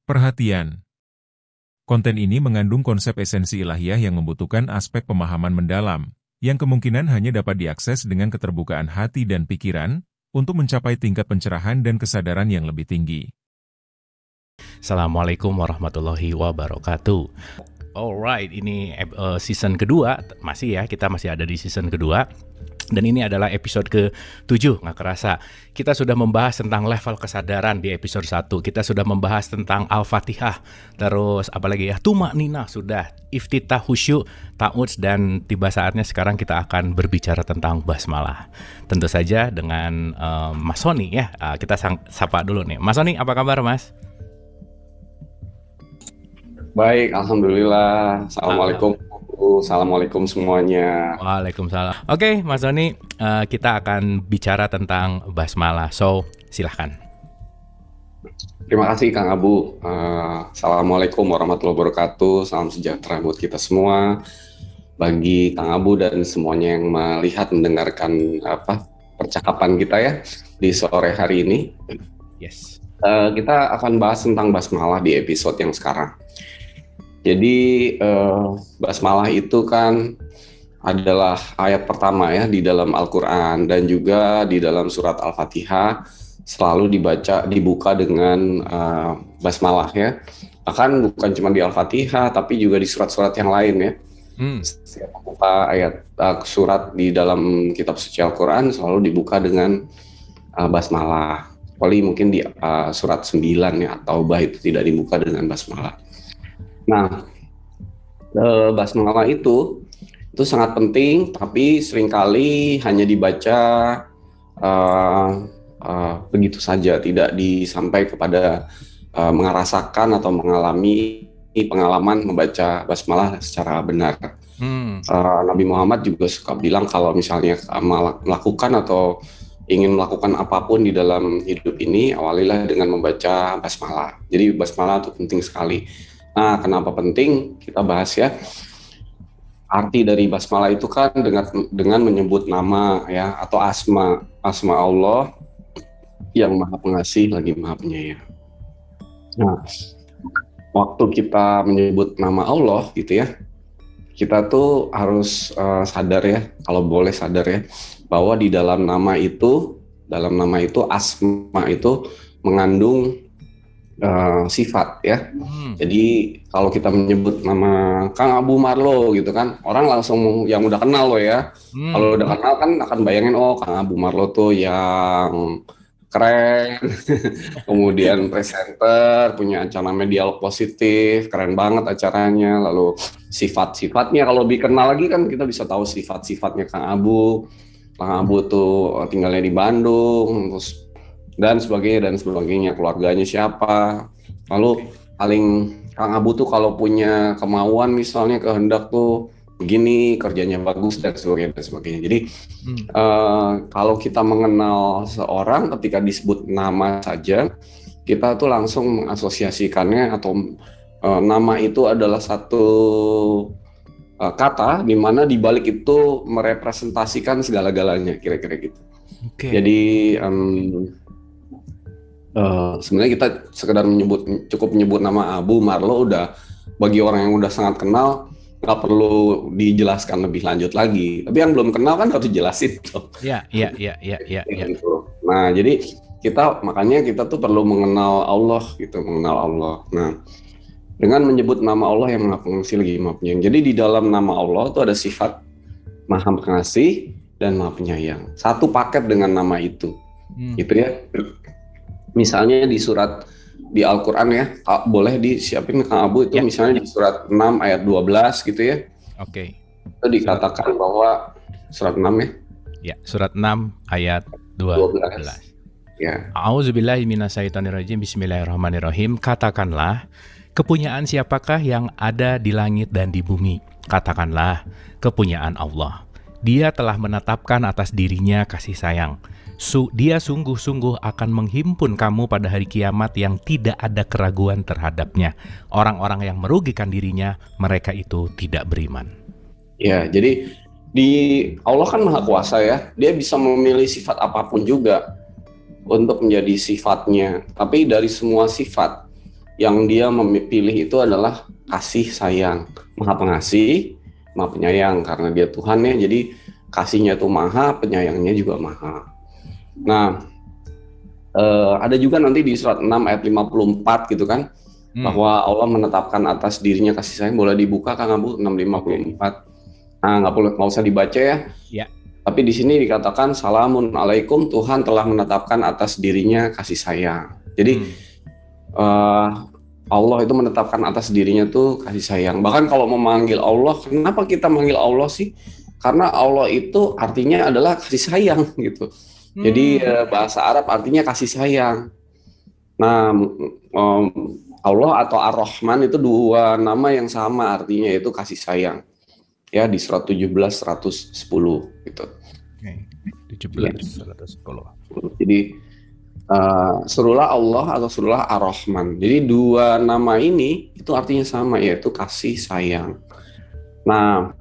Perhatian, konten ini mengandung konsep esensi ilahiyah yang membutuhkan aspek pemahaman mendalam, yang kemungkinan hanya dapat diakses dengan keterbukaan hati dan pikiran, untuk mencapai tingkat pencerahan dan kesadaran yang lebih tinggi. Assalamualaikum warahmatullahi wabarakatuh. Alright, ini season kedua, kita masih ada di season kedua. Dan ini adalah episode ke-7, nggak kerasa. Kita sudah membahas tentang level kesadaran di episode 1. Kita sudah membahas tentang Al-Fatihah. Terus apalagi ya, Tuma'ninah sudah. Iftitah, khusyuk, ta'udz, dan tiba saatnya sekarang kita akan berbicara tentang basmalah. Tentu saja dengan Mas Sony ya. Kita sapa dulu nih. Mas Sony, apa kabar Mas? Baik, alhamdulillah. Assalamualaikum semuanya. Waalaikumsalam. Oke, Mas Sony, kita akan bicara tentang basmalah. So, silahkan. Terima kasih Kang Abu. Assalamualaikum warahmatullahi wabarakatuh. Salam sejahtera buat kita semua. Bagi Kang Abu dan semuanya yang melihat, mendengarkan percakapan kita ya di sore hari ini. Yes. Kita akan bahas tentang basmalah di episode yang sekarang. Jadi basmalah itu kan adalah ayat pertama ya di dalam Al-Quran, dan juga di dalam surat Al-Fatihah selalu dibuka dengan basmalah ya. Bahkan bukan cuma di Al-Fatihah, tapi juga di surat-surat yang lain ya. Setiap buka ayat surat di dalam kitab suci Al-Quran selalu dibuka dengan basmalah. Kecuali mungkin di surat 9 ya, At-Taubah itu tidak dibuka dengan basmalah. Nah, basmalah itu sangat penting, tapi seringkali hanya dibaca begitu saja, tidak disampai kepada merasakan atau mengalami pengalaman membaca basmalah secara benar. Nabi Muhammad juga suka bilang kalau misalnya melakukan atau ingin melakukan apapun di dalam hidup ini, awalilah dengan membaca basmalah. Jadi basmalah itu penting sekali. Nah, kenapa penting? Kita bahas ya. Arti dari basmalah itu kan dengan menyebut nama ya, atau asma Allah yang Maha Pengasih lagi Maha Penyayang. Nah, waktu kita menyebut nama Allah gitu ya, kita tuh harus sadar ya, kalau boleh sadar ya, bahwa di dalam nama itu asma itu mengandung sifat ya. Jadi kalau kita menyebut nama Kang Abu Marlo gitu kan, orang langsung yang udah kenal lo ya. Kalau udah kenal kan akan bayangin, oh Kang Abu Marlo tuh yang keren, kemudian presenter, punya acara media positif, keren banget acaranya. Lalu sifat-sifatnya kalau lebih kenal lagi kan kita bisa tahu sifat-sifatnya Kang Abu. Kang Abu tuh tinggalnya di Bandung, terus dan sebagainya, keluarganya siapa. Lalu Kang Abu tuh kalau punya kemauan misalnya, kehendak tuh begini, kerjanya bagus dan sebagainya. Jadi kalau kita mengenal seorang ketika disebut nama saja, kita tuh langsung mengasosiasikannya atau nama itu adalah satu kata di mana di balik itu merepresentasikan segala-galanya, kira-kira gitu. Okay. Jadi sebenarnya kita sekedar cukup menyebut nama Abu Marlo udah, bagi orang yang udah sangat kenal, nggak perlu dijelaskan lebih lanjut lagi. Tapi yang belum kenal kan harus dijelasin tuh. Iya. Gitu. Nah, jadi makanya kita tuh perlu mengenal Allah gitu, mengenal Allah. Nah, dengan menyebut nama Allah yang Maha Pengasih lagi Maha Penyayang. Jadi di dalam nama Allah itu ada sifat Maha Pengasih dan Maha Penyayang. Satu paket dengan nama itu. Gitu ya. Misalnya di Al-Quran ya, boleh disiapin Kang Abu itu ya. Misalnya di surat 6 ayat 12 gitu ya. Oke. Itu dikatakan bahwa surat 6 ya. Ya, surat 6 ayat 12. Ya. A'udzubillahi minasyaitonirrajim. Bismillahirrahmanirrahim. Katakanlah, kepunyaan siapakah yang ada di langit dan di bumi? Katakanlah, kepunyaan Allah. Dia telah menetapkan atas dirinya kasih sayang. Dia sungguh-sungguh akan menghimpun kamu pada hari kiamat yang tidak ada keraguan terhadapnya. Orang-orang yang merugikan dirinya, mereka itu tidak beriman. Ya, jadi Allah kan Maha Kuasa ya. Dia bisa memilih sifat apapun juga untuk menjadi sifatnya. Tapi dari semua sifat yang dia memilih itu adalah kasih sayang, maha pengasih, maha penyayang, karena dia Tuhan ya, jadi kasihnya itu maha, penyayangnya juga maha. Nah, ada juga nanti di surat 6 ayat 54 gitu kan, bahwa Allah menetapkan atas dirinya kasih sayang. Boleh dibuka Kang Abu 6:54. Nah, nggak usah dibaca ya. Tapi di sini dikatakan salamun alaikum, Tuhan telah menetapkan atas dirinya kasih sayang. Jadi Allah itu menetapkan atas dirinya tuh kasih sayang. Bahkan kalau memanggil Allah, kenapa kita manggil Allah sih? Karena Allah itu artinya adalah kasih sayang gitu. Jadi bahasa Arab artinya kasih sayang. Nah, Allah atau Ar-Rahman itu dua nama yang sama artinya, yaitu kasih sayang. Ya, di surat 17:110 gitu. 17:110. Jadi suruhlah Allah atau suruhlah Ar-Rahman. Jadi dua nama ini itu artinya sama, yaitu kasih sayang. Nah,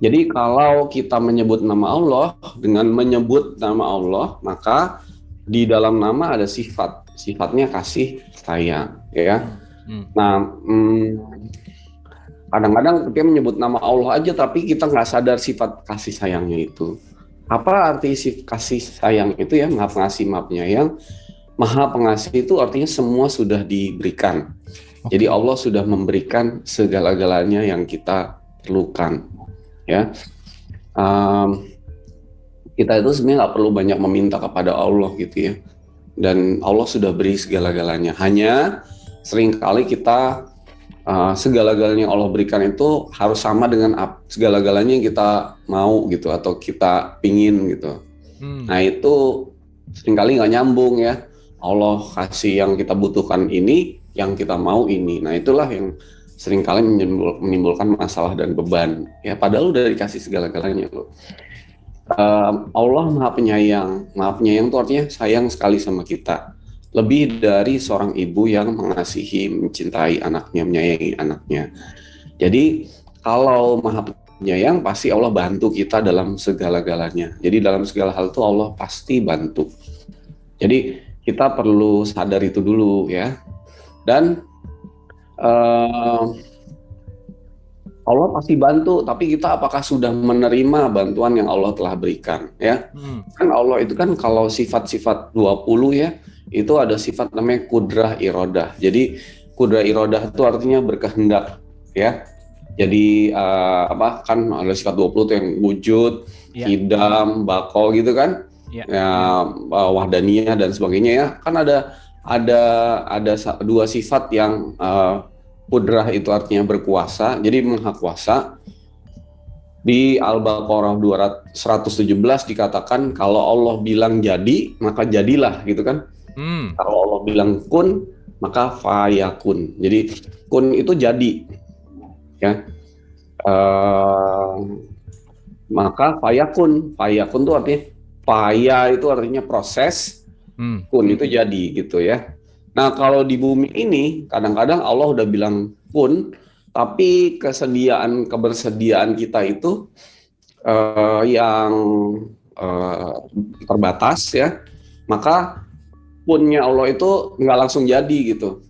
jadi kalau kita menyebut nama Allah, dengan menyebut nama Allah, maka di dalam nama ada sifat. Sifatnya kasih sayang, ya. Nah, kadang-kadang kita menyebut nama Allah aja, tapi kita nggak sadar sifat kasih sayangnya itu. Apa arti kasih sayang itu ya? Maha pengasih, maha penyayang. Maha pengasih itu artinya semua sudah diberikan. Jadi Allah sudah memberikan segala-galanya yang kita perlukan. Ya, kita itu sebenarnya nggak perlu banyak meminta kepada Allah gitu ya. Dan Allah sudah beri segala-galanya. Hanya seringkali kita segala-galanya yang Allah berikan itu harus sama dengan segala-galanya yang kita mau gitu atau kita pingin gitu. Nah itu seringkali nggak nyambung ya. Allah kasih yang kita butuhkan ini, yang kita mau ini. Nah itulah yang seringkali menimbulkan masalah dan beban. Ya padahal udah dikasih segala-galanya loh. Allah maha penyayang. Maha penyayang itu artinya sayang sekali sama kita. Lebih dari seorang ibu yang mengasihi, mencintai anaknya, menyayangi anaknya. Jadi kalau maha penyayang pasti Allah bantu kita dalam segala-galanya. Jadi dalam segala hal itu Allah pasti bantu. Jadi kita perlu sadar itu dulu ya. Dan Allah pasti bantu, tapi kita apakah sudah menerima bantuan yang Allah telah berikan ya? Kan Allah itu kan kalau sifat-sifat 20 ya, itu ada sifat namanya kudrah irodah. Jadi kudrah irodah itu artinya berkehendak ya. Jadi kan ada sifat 20 itu yang wujud, hidam, bako gitu kan. Ya, wahdaniyah dan sebagainya ya. Kan ada dua sifat yang kudrah itu artinya berkuasa, jadi maha kuasa. Di Al-Baqarah 117 dikatakan kalau Allah bilang jadi, maka jadilah gitu kan. Kalau Allah bilang kun, maka fayakun. Jadi kun itu jadi, ya. Maka fayakun. Fayakun itu artinya faya itu artinya proses, kun itu jadi gitu ya. Nah kalau di bumi ini kadang-kadang Allah udah bilang kun, tapi kebersediaan kita itu yang terbatas ya, maka kunnya Allah itu nggak langsung jadi gitu.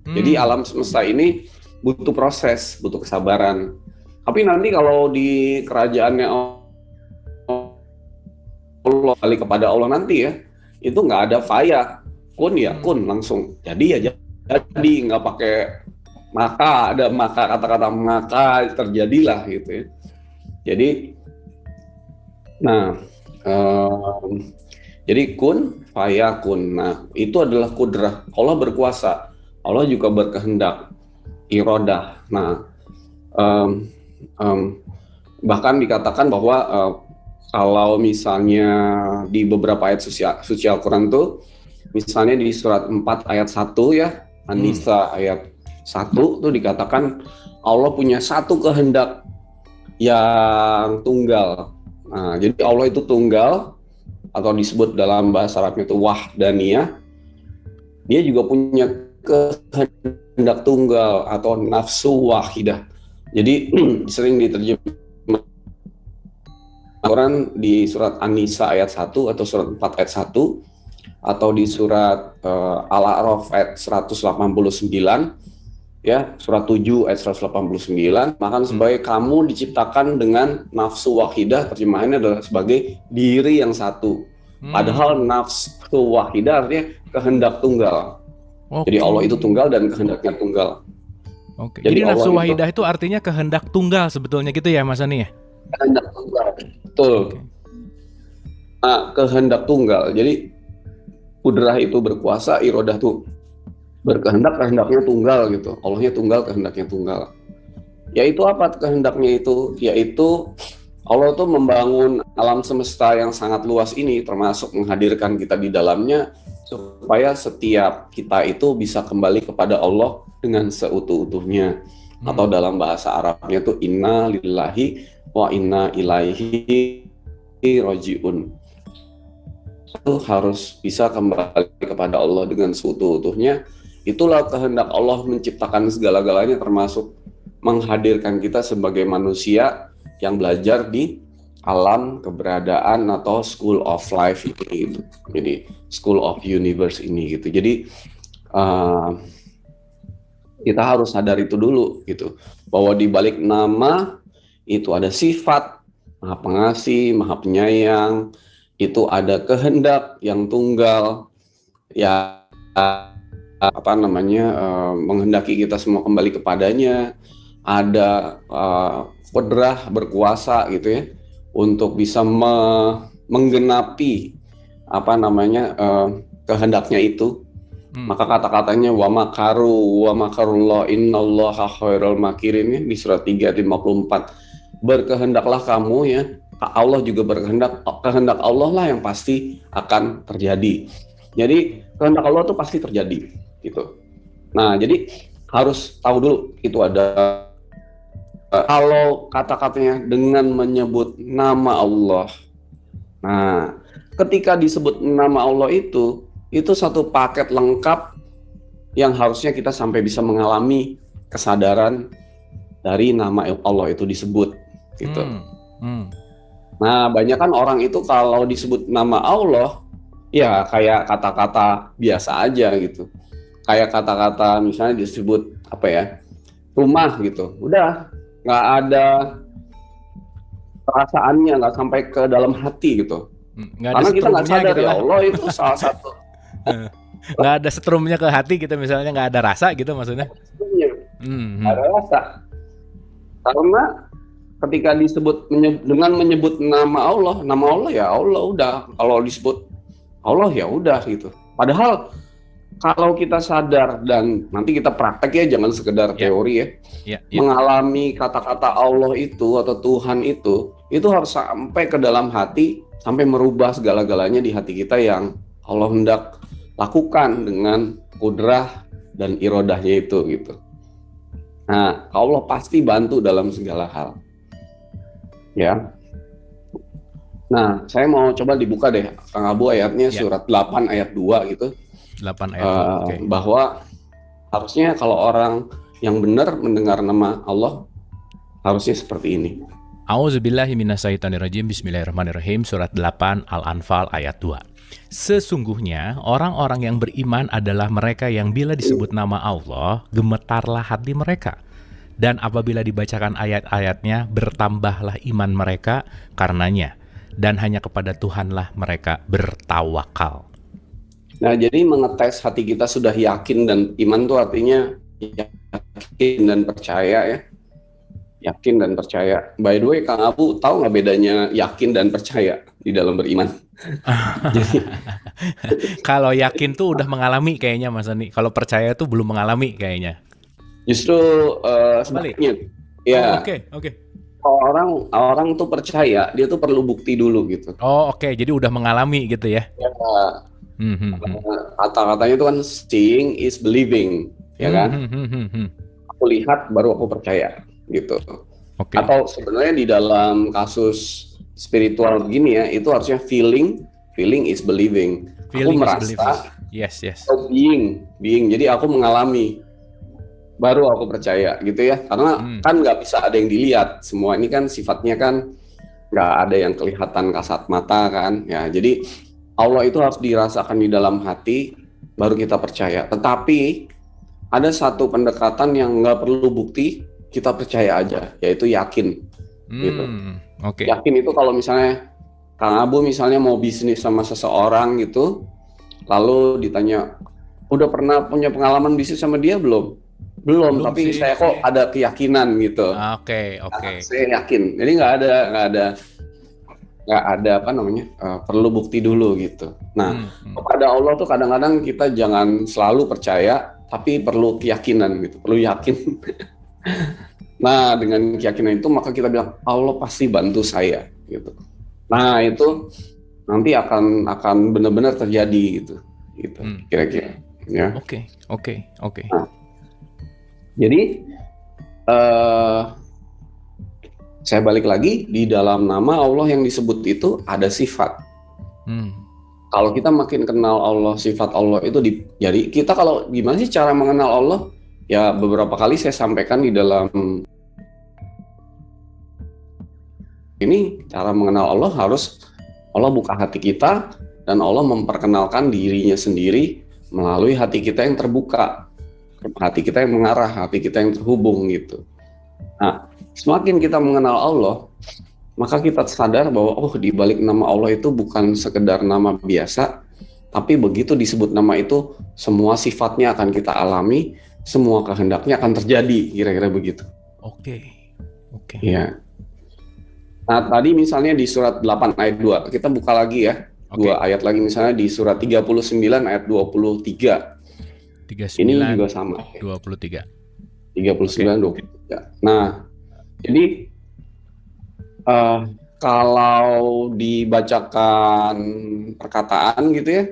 Jadi alam semesta ini butuh proses, butuh kesabaran. Tapi nanti kalau di kerajaannya Allah kali kepada Allah nanti ya, itu nggak ada faya. Kun ya kun langsung jadi ya jadi, nggak pakai maka, ada maka, kata-kata maka terjadilah gitu ya. Jadi jadi kun fayakun. Nah itu adalah kudrah. Allah berkuasa, Allah juga berkehendak, irodah. Nah bahkan dikatakan bahwa kalau misalnya di beberapa ayat suci Al-Quran tuh, misalnya di surat 4 ayat 1 ya, An-Nisa ayat 1 tuh dikatakan Allah punya satu kehendak yang tunggal. Nah, jadi Allah itu tunggal, atau disebut dalam bahasa Arabnya itu wahdaniyah. Dia juga punya kehendak tunggal atau nafsu wahidah. Jadi sering diterjemahkan Quran di surat An-Nisa ayat 1 atau surat 4 ayat 1 atau di surat Al-A'raf ayat 189, ya, surat 7 ayat 189, maka sebagai kamu diciptakan dengan nafsu wahidah, terjemahannya adalah sebagai diri yang satu. Padahal nafsu wahidah artinya kehendak tunggal. Jadi Allah itu tunggal dan kehendaknya tunggal. Jadi nafsu wahidah itu artinya kehendak tunggal sebetulnya gitu ya Mas Ani ya? Kehendak tunggal, betul. Nah, kehendak tunggal. Jadi kudrah itu berkuasa, irodah tuh berkehendak, kehendaknya tunggal gitu. Allahnya tunggal, kehendaknya tunggal. Yaitu apa kehendaknya itu? Yaitu Allah tuh membangun alam semesta yang sangat luas ini, termasuk menghadirkan kita di dalamnya, supaya setiap kita itu bisa kembali kepada Allah dengan seutuh-utuhnya. Atau dalam bahasa Arabnya tuh inna lillahi wa inna ilaihi roji'un. Itu harus bisa kembali kepada Allah dengan seutuh-utuhnya. Itulah kehendak Allah menciptakan segala-galanya, termasuk menghadirkan kita sebagai manusia yang belajar di alam keberadaan atau school of life ini gitu. Jadi school of universe ini gitu. Jadi kita harus sadar itu dulu gitu, bahwa di balik nama itu ada sifat Maha Pengasih, Maha Penyayang, itu ada kehendak yang tunggal, ya menghendaki kita semua kembali kepadanya, ada qudrah berkuasa gitu ya, untuk bisa menggenapi kehendaknya itu. Maka kata-katanya wa makarullah innallaha khairul makirin di surat 3 ayat 54. Berkehendaklah kamu ya, Allah juga berkehendak, kehendak Allah lah yang pasti akan terjadi. Jadi kehendak Allah itu pasti terjadi gitu. Nah, jadi harus tahu dulu itu ada kalau kata-katanya dengan menyebut nama Allah. Nah, ketika disebut nama Allah itu satu paket lengkap yang harusnya kita sampai bisa mengalami kesadaran dari nama Allah itu disebut gitu. Nah, banyak kan orang itu kalau disebut nama Allah ya kayak kata-kata biasa aja gitu. Kayak kata-kata misalnya disebut rumah gitu. Udah nggak ada perasaannya, nggak sampai ke dalam hati gitu. Karena kita nggak sadar gitu ya Allah itu salah satu. Nggak ada setrumnya ke hati gitu, misalnya nggak ada rasa gitu maksudnya. Nggak ada rasa. Karena ketika disebut dengan menyebut nama Allah ya Allah udah. Kalau disebut Allah ya udah gitu. Padahal kalau kita sadar dan nanti kita praktek ya, jangan sekedar teori ya. Mengalami kata-kata Allah itu atau Tuhan itu harus sampai ke dalam hati, sampai merubah segala-galanya di hati kita yang Allah hendak lakukan dengan kudrah dan irodahnya itu gitu. Nah, Allah pasti bantu dalam segala hal. Ya. Nah, saya mau coba dibuka deh Kang Abu ayatnya surat 8 ayat 2 gitu. 8 ayat 2, bahwa harusnya kalau orang yang benar mendengar nama Allah harusnya seperti ini. A'udzubillahi minasyaitonirrajim. Bismillahirrahmanirrahim. Surat 8 Al-Anfal ayat 2. Sesungguhnya orang-orang yang beriman adalah mereka yang bila disebut nama Allah gemetarlah hati mereka, dan apabila dibacakan ayat-ayatnya bertambahlah iman mereka karenanya, dan hanya kepada Tuhanlah mereka bertawakal. Nah, jadi mengetes hati kita sudah yakin, dan iman itu artinya yakin dan percaya ya. Yakin dan percaya. By the way, Kang Abu tahu nggak bedanya yakin dan percaya di dalam beriman? Jadi, kalau yakin tuh udah mengalami kayaknya Mas Ani. Kalau percaya tuh belum mengalami kayaknya. Justru sebaliknya. Ya. Oke. Kalau orang tuh percaya, dia tuh perlu bukti dulu gitu. Oke. Jadi udah mengalami gitu ya. Ya. Kata-katanya itu kan seeing is believing, ya kan? Aku lihat baru aku percaya, gitu. Atau sebenarnya di dalam kasus spiritual begini ya, itu harusnya feeling is believing. Aku merasa, yes. Atau being. Jadi aku mengalami, baru aku percaya, gitu ya. Karena kan nggak bisa ada yang dilihat. Semua ini kan sifatnya kan nggak ada yang kelihatan kasat mata kan. Ya, jadi Allah itu harus dirasakan di dalam hati, baru kita percaya. Tetapi ada satu pendekatan yang nggak perlu bukti, kita percaya aja, yaitu yakin. Gitu. Yakin itu kalau misalnya Kang Abu misalnya mau bisnis sama seseorang gitu, lalu ditanya, udah pernah punya pengalaman bisnis sama dia belum? Belum, tapi sih. Saya kok ada keyakinan gitu. Oke. Nah, saya yakin. Jadi nggak ada perlu bukti dulu gitu. Nah, kepada Allah tuh kadang-kadang kita jangan selalu percaya, tapi perlu keyakinan gitu, perlu yakin. Nah, dengan keyakinan itu maka kita bilang Allah pasti bantu saya gitu. Nah, itu nanti akan benar-benar terjadi gitu kira-kira. Ya. Oke. Nah, jadi saya balik lagi, di dalam nama Allah yang disebut itu ada sifat. Kalau kita makin kenal Allah, sifat Allah itu jadi kita kalau gimana sih cara mengenal Allah? Ya beberapa kali saya sampaikan di dalam ini, cara mengenal Allah harus Allah buka hati kita dan Allah memperkenalkan dirinya sendiri melalui hati kita yang terbuka, hati kita yang mengarah, hati kita yang terhubung gitu. Nah, semakin kita mengenal Allah, maka kita sadar bahwa di balik nama Allah itu bukan sekedar nama biasa, tapi begitu disebut nama itu, semua sifatnya akan kita alami, semua kehendaknya akan terjadi, kira-kira begitu. Oke. Ya. Nah, tadi misalnya di surat 8 ayat 2, kita buka lagi ya, 2 ayat lagi misalnya di surat 39 ayat 23. 39, ini juga sama. 23. 39, 23. Nah, jadi kalau dibacakan perkataan gitu ya,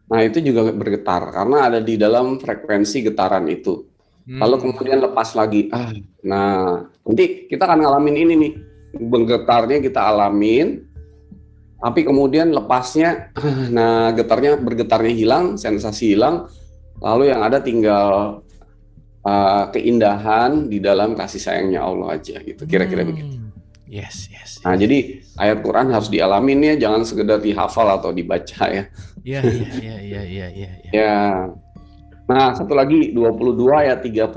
nah itu juga bergetar karena ada di dalam frekuensi getaran itu. Lalu kemudian lepas lagi. Nah, nanti kita akan ngalamin ini nih, bergetarnya kita alamin, tapi kemudian lepasnya, nah bergetarnya hilang, sensasi hilang, lalu yang ada tinggal keindahan di dalam kasih sayangnya Allah aja gitu, kira-kira begitu. Yes. Nah, jadi ayat Quran harus dialamin ya, jangan sekedar dihafal atau dibaca ya. Iya. Ya. Nah, satu lagi 22 ayat 35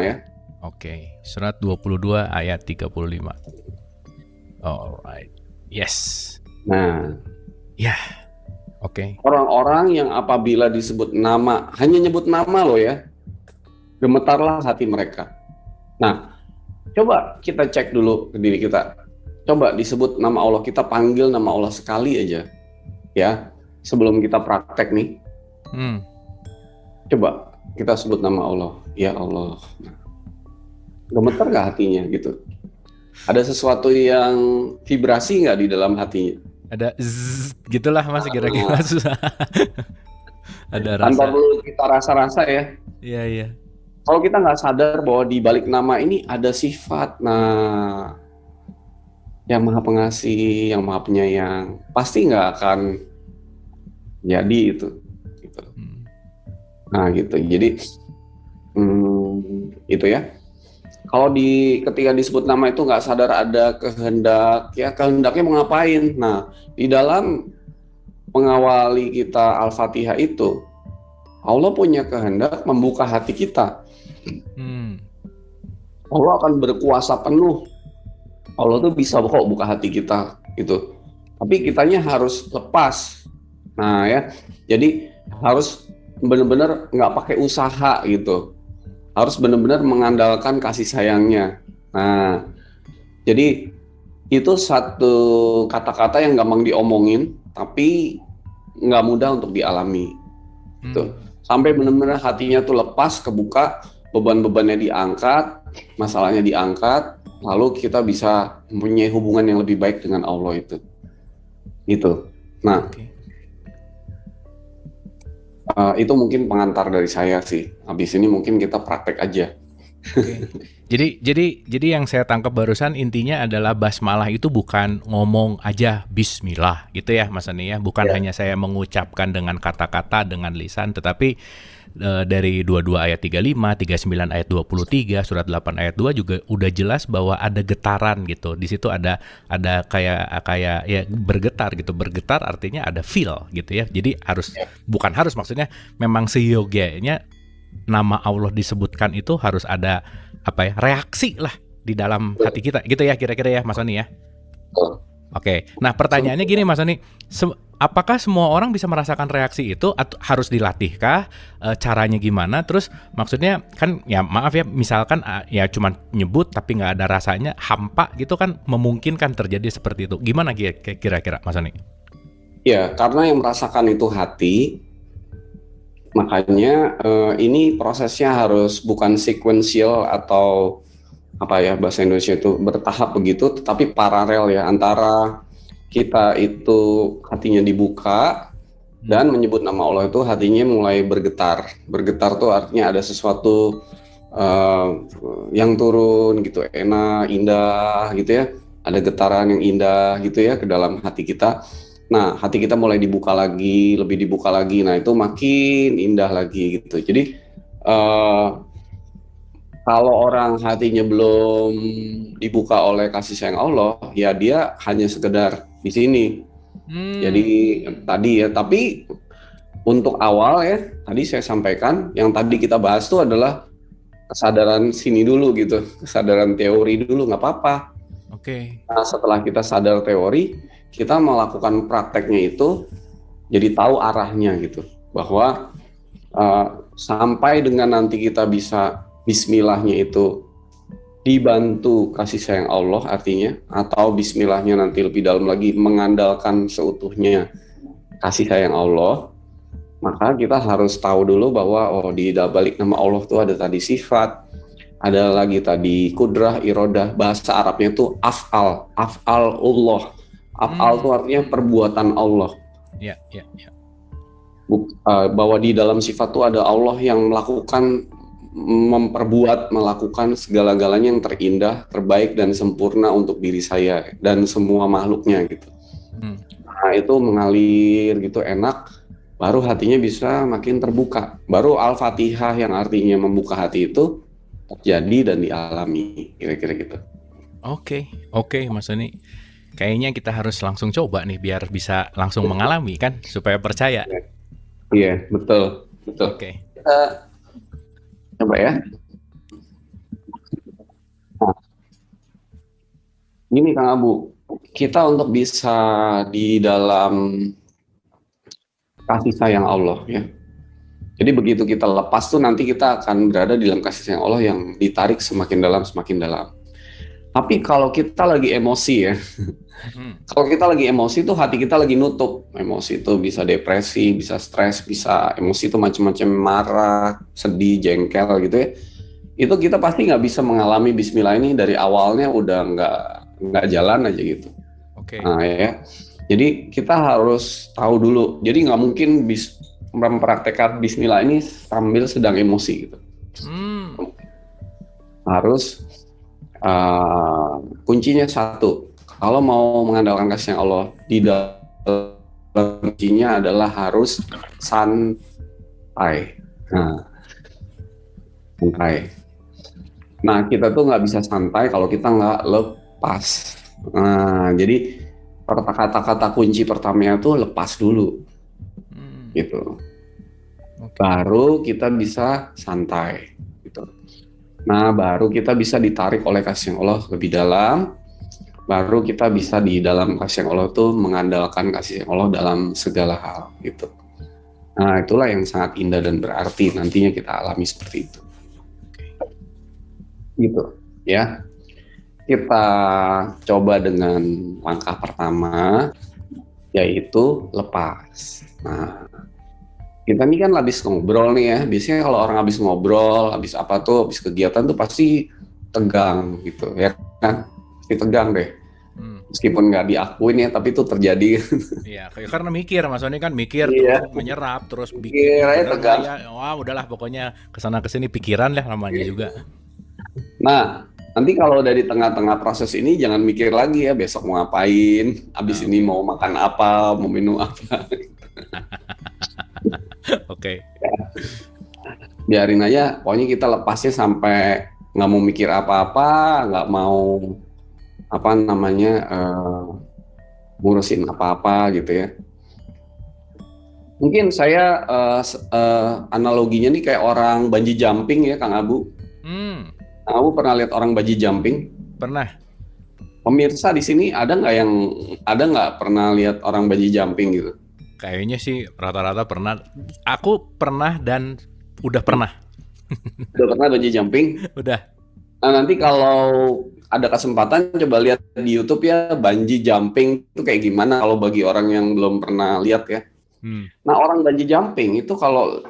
ya. Oke, surat 22 ayat 35. Alright. Yes. Nah, ya. Oke. Orang-orang yang apabila disebut nama, hanya nyebut nama loh ya, gemetarlah hati mereka. Nah, coba kita cek dulu ke diri kita. Coba disebut nama Allah, kita panggil nama Allah sekali aja, ya, sebelum kita praktek nih. Coba kita sebut nama Allah, ya Allah. Gemetar nggak hatinya gitu? Ada sesuatu yang vibrasi nggak di dalam hatinya? Ada gitulah Mas, kira-kira susah. Ada rasa. Tanpa perlu kita rasa-rasa ya. Iya. Kalau kita nggak sadar bahwa di balik nama ini ada sifat, yang maha pengasih, yang maha penyayang, pasti nggak akan jadi itu. Gitu. Nah gitu. Jadi itu ya. Kalau ketika disebut nama itu nggak sadar ada kehendak, ya kehendaknya mau ngapain? Nah, di dalam mengawali kita Al-Fatihah itu, Allah punya kehendak membuka hati kita. Allah akan berkuasa penuh. Allah tuh bisa kok buka hati kita gitu. Tapi kitanya harus lepas. Nah ya, jadi harus benar-benar nggak pakai usaha gitu. Harus benar-benar mengandalkan kasih sayangnya. Nah, jadi itu satu kata-kata yang gampang diomongin, tapi nggak mudah untuk dialami. Gitu. Sampai benar-benar hatinya tuh lepas, kebuka, beban-bebannya diangkat, masalahnya diangkat, lalu kita bisa mempunyai hubungan yang lebih baik dengan Allah itu. Gitu. Nah. Itu mungkin pengantar dari saya sih. Habis ini mungkin kita praktek aja. Oke. Jadi yang saya tangkap barusan intinya adalah basmalah itu bukan ngomong aja Bismillah gitu ya Mas Ani ya. Bukan hanya saya mengucapkan dengan kata-kata dengan lisan, tetapi dari 22 ayat 35, 39 ayat 23, surat 8 ayat 2 juga udah jelas bahwa ada getaran gitu. Di situ ada kayak ya bergetar gitu. Bergetar artinya ada feel gitu ya. Jadi bukan harus, maksudnya memang seyogianya nama Allah disebutkan itu harus ada reaksi lah di dalam hati kita gitu ya, kira-kira ya Mas Sony ya. Oke. Nah, pertanyaannya gini Mas Sony, apakah semua orang bisa merasakan reaksi itu atau harus dilatihkah? Caranya gimana? Terus maksudnya kan ya maaf ya, misalkan ya cuman nyebut tapi nggak ada rasanya, hampa gitu kan memungkinkan terjadi seperti itu. Gimana kira-kira Mas Sony? Ya, karena yang merasakan itu hati, makanya ini prosesnya harus bukan sequential atau bahasa Indonesia itu bertahap begitu, tetapi paralel ya, antara kita itu hatinya dibuka dan menyebut nama Allah itu hatinya mulai bergetar. Bergetar tuh artinya ada sesuatu yang turun gitu, enak, indah gitu ya. Ada getaran yang indah gitu ya ke dalam hati kita. Nah, hati kita mulai dibuka lagi, lebih dibuka lagi. Nah, itu makin indah lagi gitu. Jadi kalau orang hatinya belum dibuka oleh kasih sayang Allah, ya dia hanya sekedar di sini. Jadi tadi ya, tapi untuk awal ya, tadi saya sampaikan, yang tadi kita bahas itu adalah kesadaran sini dulu gitu, kesadaran teori dulu, nggak apa-apa. Oke. Nah, setelah kita sadar teori, kita melakukan prakteknya itu, jadi tahu arahnya gitu, bahwa sampai dengan nanti kita bisa Bismillahnya itu dibantu kasih sayang Allah artinya, atau Bismillahnya nanti lebih dalam lagi mengandalkan seutuhnya kasih sayang Allah, maka kita harus tahu dulu bahwa di balik nama Allah tuh ada tadi sifat, ada lagi tadi kudrah, irodah, bahasa Arabnya tuh af'al Allah. Af'al itu artinya perbuatan Allah. Ya. Bahwa di dalam sifat tuh ada Allah yang melakukan segala-galanya yang terindah, terbaik dan sempurna untuk diri saya dan semua makhluknya gitu. Nah, itu mengalir gitu enak, baru hatinya bisa makin terbuka. Baru Al-Fatihah yang artinya membuka hati itu terjadi dan dialami, kira-kira gitu. Oke, Mas Sony. Kayaknya kita harus langsung coba nih biar bisa langsung mengalami kan, supaya percaya. Iya, betul. Oke. Kita coba ya. Nah, gini Kang Abu, kita untuk bisa di dalam kasih sayang Allah ya. Jadi begitu kita lepas tuh nanti kita akan berada di dalam kasih sayang Allah yang ditarik semakin dalam. Tapi kalau kita lagi emosi ya, kalau kita lagi emosi tuh hati kita lagi nutup. Emosi itu bisa depresi, bisa stres, bisa emosi itu macam-macam, marah, sedih, jengkel gitu ya. Itu kita pasti nggak bisa mengalami Bismillah ini dari awalnya udah nggak jalan aja gitu. Oke. Nah ya, jadi kita harus tahu dulu. Jadi nggak mungkin mempraktekkan Bismillah ini sambil sedang emosi gitu. Harus kuncinya satu. Kalau mau mengandalkan kasih Allah di dalam, kuncinya adalah harus santai. Santai. Nah, kita tuh nggak bisa santai kalau kita nggak lepas. Nah, jadi kata-kata kunci pertamanya tuh lepas dulu, gitu. Baru kita bisa santai, gitu. Nah, baru kita bisa ditarik oleh kasih Allah lebih dalam. Baru kita bisa di dalam kasih Allah tuh mengandalkan kasih Allah dalam segala hal gitu. Nah, itulah yang sangat indah dan berarti nantinya kita alami seperti itu. Gitu ya. Kita coba dengan langkah pertama, yaitu lepas. Nah, kita ini kan habis ngobrol nih ya. Biasanya kalau orang habis ngobrol, habis apa tuh, habis kegiatan tuh pasti tegang gitu ya kan. Pasti tegang deh. Meskipun nggak diakuin ya, tapi itu terjadi. Iya, karena mikir, Mas Sony kan mikir, terus menyerap, terus bikin. Tegang. Wah, udahlah pokoknya kesana kesini pikiran lah namanya juga. Nah, nanti kalau dari tengah-tengah proses ini jangan mikir lagi ya besok mau ngapain, abis ini mau makan apa, mau minum apa. Oke. biarin aja, pokoknya kita lepasnya sampai nggak mau mikir apa-apa, nggak mau apa namanya ngurusin apa-apa gitu ya. Mungkin saya analoginya nih kayak orang bungee jumping ya, Kang Abu. Kang Abu pernah lihat orang bungee jumping? Pernah. Pemirsa di sini ada nggak pernah lihat orang bungee jumping gitu? Kayaknya sih rata-rata pernah. Aku pernah dan udah pernah. Udah pernah bungee jumping? Udah. Nah, nanti kalau ada kesempatan coba lihat di YouTube ya, bungee jumping itu kayak gimana kalau bagi orang yang belum pernah lihat ya. Nah, orang bungee jumping itu kalau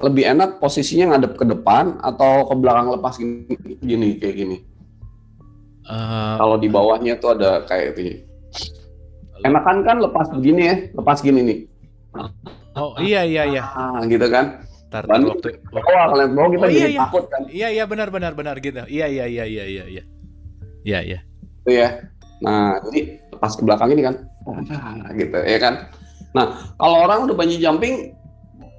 lebih enak posisinya ngadep ke depan atau ke belakang lepas gini kayak gini. Kalau di bawahnya tuh ada kayak ini. Enakan kan lepas begini ya, lepas gini nih. Oh iya. Gitu kan. Waktu kalian bawah kita jadi takut kan. Iya benar gitu. Iya. Itu ya. Nah, jadi lepas ke belakang ini kan. Gitu ya kan. Nah, kalau orang udah bungee jumping,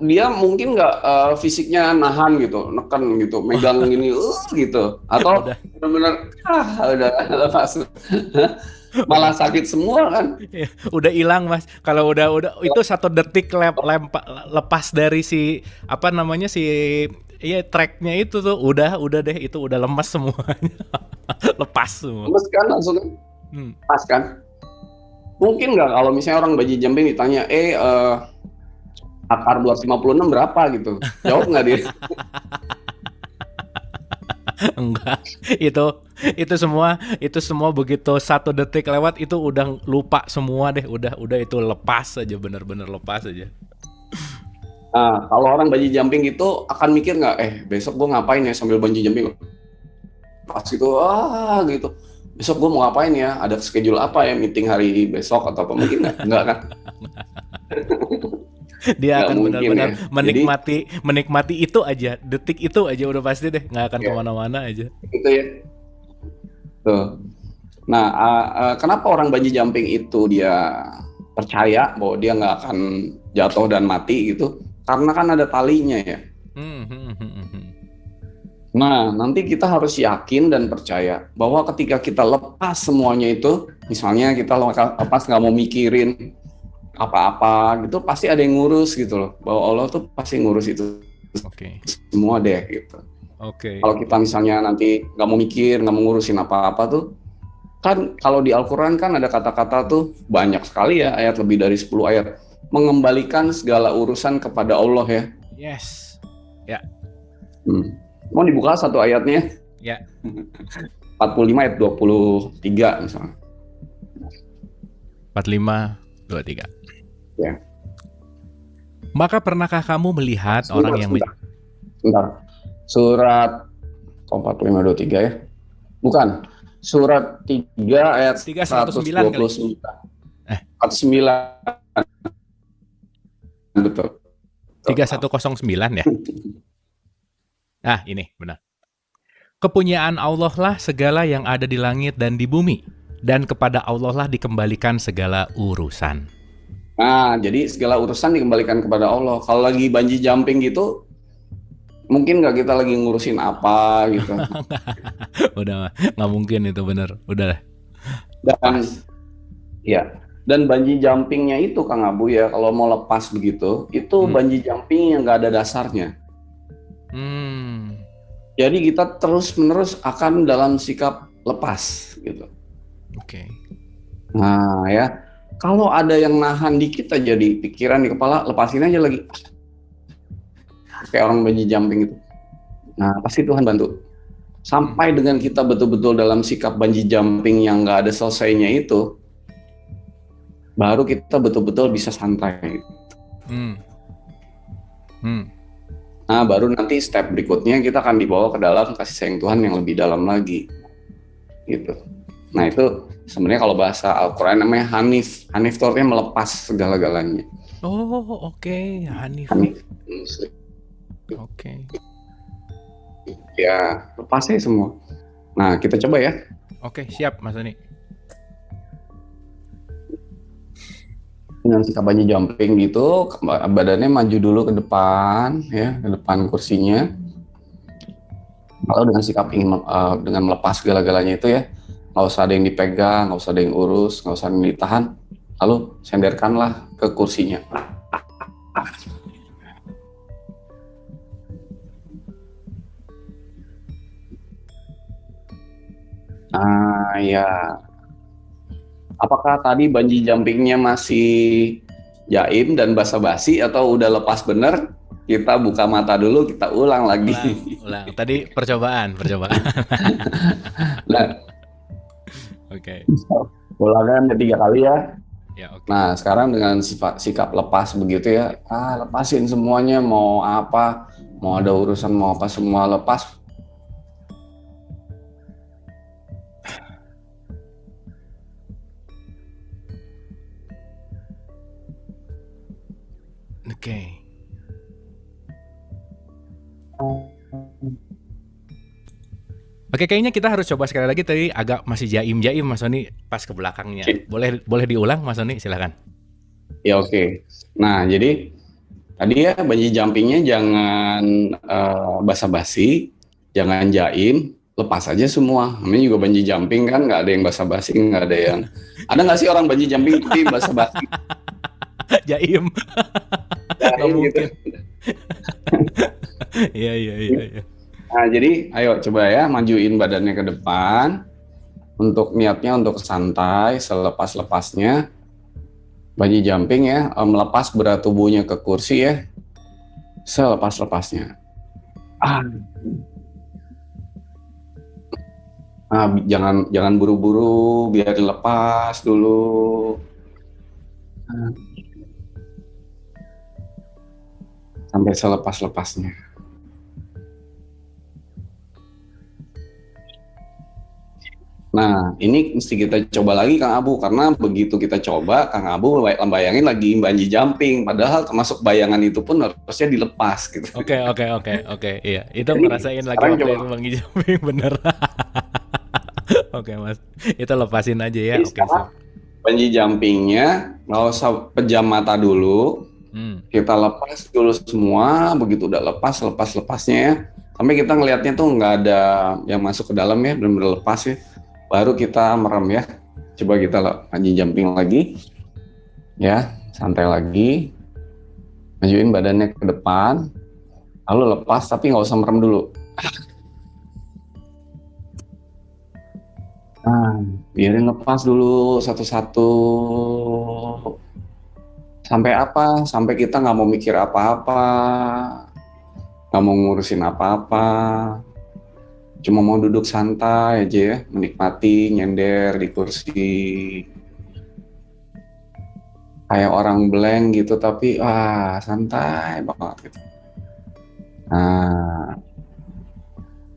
dia mungkin nggak fisiknya nahan gitu, neken gitu, megang gini, gitu, atau benar-benar udah lepas, malah sakit semua kan? Udah hilang Mas. Kalau udah itu 1 detik lepas dari si apa namanya tracknya itu tuh udah deh, itu udah lemas semuanya. Lepas semua. Lemas kan langsung pas kan? Mungkin nggak kalau misalnya orang bungee jumping ditanya, akar 256 berapa gitu? Jawab nggak dia? Enggak. Itu semua begitu 1 detik lewat itu udah lupa semua deh. Udah itu lepas aja, benar-benar lepas aja. Nah, kalau orang bungee jumping itu akan mikir nggak, besok gue ngapain ya sambil bungee jumping? Pas gitu, gitu. Besok gue mau ngapain ya? Ada schedule apa ya? Meeting hari besok atau apa? Mungkin nggak kan? Dia akan benar-benar menikmati itu aja, detik itu aja udah pasti deh, nggak akan kemana-mana aja. Itu ya. Tuh. Nah, kenapa orang bungee jumping itu dia percaya bahwa dia nggak akan jatuh dan mati gitu? Karena kan ada talinya ya. Nah, nanti kita harus yakin dan percaya bahwa ketika kita lepas semuanya itu, misalnya kita lepas nggak mau mikirin apa-apa gitu, pasti ada yang ngurus gitu loh. Bahwa Allah tuh pasti ngurus itu semua deh gitu. Kalau kita misalnya nanti nggak mau mikir, nggak mau ngurusin apa-apa tuh, kan kalau di Al-Quran kan ada kata-kata tuh banyak sekali ya, ayat lebih dari 10 ayat. Mengembalikan segala urusan kepada Allah ya. Yes. Ya. Mau dibuka satu ayatnya? Ya. 45 ayat 23 misalnya. 45, 23. Ya. Maka pernahkah kamu melihat orang yang Bentar. Surat 45, 23 ya? Bukan. Surat 3 ayat 129. 129. 49. Betul. 3109 ya? Ini benar. Kepunyaan Allah lah segala yang ada di langit dan di bumi, dan kepada Allah lah dikembalikan segala urusan. Nah, jadi segala urusan dikembalikan kepada Allah. Kalau lagi bungee jumping gitu, mungkin nggak kita lagi ngurusin apa gitu. Udah, nggak mungkin itu, bener. Udah. Dan bungee jumpingnya itu Kang Abu ya, kalau mau lepas begitu, itu bungee jumping yang nggak ada dasarnya. Jadi kita terus-menerus akan dalam sikap lepas gitu. Nah ya, kalau ada yang nahan dikit aja di pikiran, di kepala, lepasin aja lagi. Kayak orang bungee jumping itu. Nah pasti Tuhan bantu. Sampai dengan kita betul-betul dalam sikap bungee jumping yang nggak ada selesainya itu, baru kita betul-betul bisa santai. Nah, baru nanti step berikutnya kita akan dibawa ke dalam kasih sayang Tuhan yang lebih dalam lagi, gitu. Nah itu sebenarnya kalau bahasa Al-Quran namanya Hanif. Hanif itu artinya melepas segala-galanya. Hanif. Ya, lepas aja semua. Nah, kita coba ya. Siap Mas Doni. Dengan sikap bungee jumping gitu, badannya maju dulu ke depan, ya, ke depan kursinya. Kalau dengan sikap ingin dengan melepas segala-galanya itu ya, nggak usah ada yang dipegang, nggak usah ada yang urus, nggak usah ada yang ditahan, lalu senderkanlah ke kursinya. Ya. Apakah tadi bungee jumpingnya masih jaim dan basa-basi atau udah lepas bener? Kita buka mata dulu, kita ulang lagi. Ulang. Tadi percobaan. Nah, Oke. ulangan 3 kali ya. Ya, oke. Nah, sekarang dengan sikap lepas begitu ya, lepasin semuanya, mau apa, mau ada urusan, mau apa, semua lepas. Oke. Oke, kayaknya kita harus coba sekali lagi, tadi agak masih jaim Mas Sony pas ke belakangnya. Boleh diulang Mas Sony, silakan. Ya oke. Nah, jadi tadi ya bungee jumpingnya jangan basa-basi, jangan jaim, lepas aja semua. Namanya juga bungee jumping kan, nggak ada yang basa-basi, nggak ada yang. Ada nggak sih orang bungee jumping tapi basa-basi? Jaim. Nggak mungkin. Iya. Nah, jadi ayo coba ya majuin badannya ke depan. Untuk niatnya untuk santai, selepas-lepasnya. Bungee jumping ya, melepas berat tubuhnya ke kursi ya, selepas-lepasnya. Jangan buru-buru, biar lepas dulu. Sampai selepas-lepasnya. Nah, ini mesti kita coba lagi Kang Abu, karena begitu kita coba, Kang Abu bayangin lagi bungee jumping, padahal termasuk bayangan itu pun harusnya dilepas gitu. Oke, iya. Itu ngerasain lagi waktu itu bungee jumping, bener. Oke Mas, itu lepasin aja ya. Oke, bungee jumpingnya nggak usah pejam mata dulu, kita lepas dulu semua, begitu udah lepasnya ya, sampai kita ngelihatnya tuh nggak ada yang masuk ke dalam ya, benar-benar lepas ya. Baru kita merem ya. Coba kita bungee jumping lagi. Ya, santai lagi. Majuin badannya ke depan. Lalu lepas, tapi nggak usah merem dulu. Biarin lepas dulu satu-satu. Sampai apa? Sampai kita nggak mau mikir apa-apa. Nggak mau ngurusin apa-apa. Cuma mau duduk santai aja ya, menikmati, nyender di kursi. Kayak orang blank gitu, tapi santai banget gitu. Nah,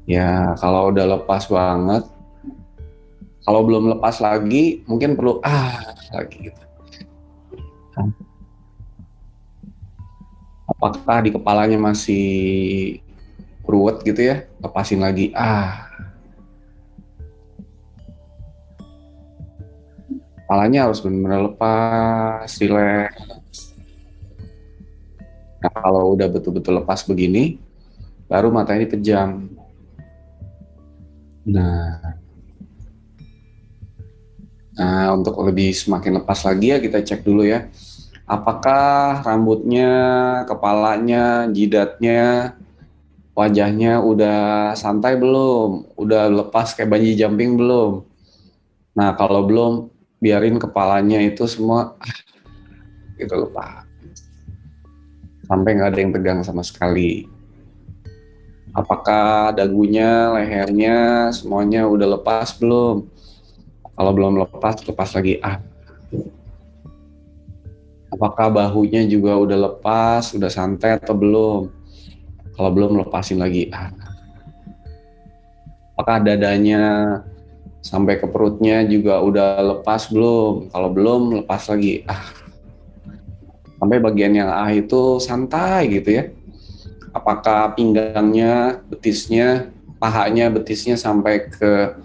ya kalau udah lepas banget, kalau belum lepas lagi, mungkin perlu lagi gitu. Apakah di kepalanya masih ruwet gitu ya, lepasin lagi. Kepalanya harus benar-benar lepas, rileks. Nah, kalau udah betul-betul lepas begini, baru matanya dipejam. Nah, untuk lebih semakin lepas lagi ya, kita cek dulu ya. Apakah rambutnya, kepalanya, jidatnya, wajahnya udah santai belum? Udah lepas kayak bungee jumping belum? Nah, kalau belum, biarin kepalanya itu semua gitu lepas. Sampai nggak ada yang tegang sama sekali. Apakah dagunya, lehernya, semuanya udah lepas belum? Kalau belum lepas, lepas lagi. Apakah bahunya juga udah lepas, udah santai atau belum? Kalau belum, lepasin lagi. Apakah dadanya sampai ke perutnya juga udah lepas belum? Kalau belum, lepas lagi. Sampai bagian yang itu santai gitu ya. Apakah pinggangnya, betisnya, pahanya, betisnya sampai ke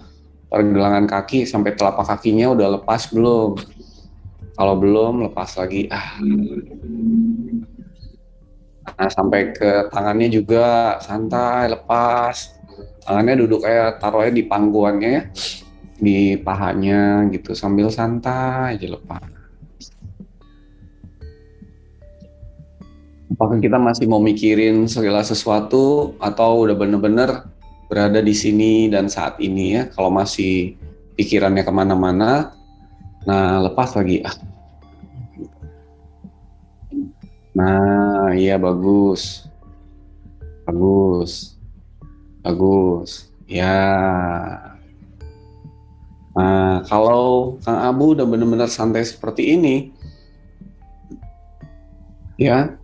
pergelangan kaki, sampai telapak kakinya udah lepas belum? Kalau belum, lepas lagi. Nah, sampai ke tangannya juga santai, lepas. Tangannya duduk kayak taruhnya di pangkuannya ya, di pahanya gitu, sambil santai aja lepas. Apakah kita masih mau mikirin segala sesuatu atau udah bener-bener berada di sini dan saat ini ya? Kalau masih pikirannya kemana-mana, nah lepas lagi. Nah, iya bagus, bagus, bagus. Ya. Nah, kalau Kang Abu udah benar-benar santai seperti ini, ya,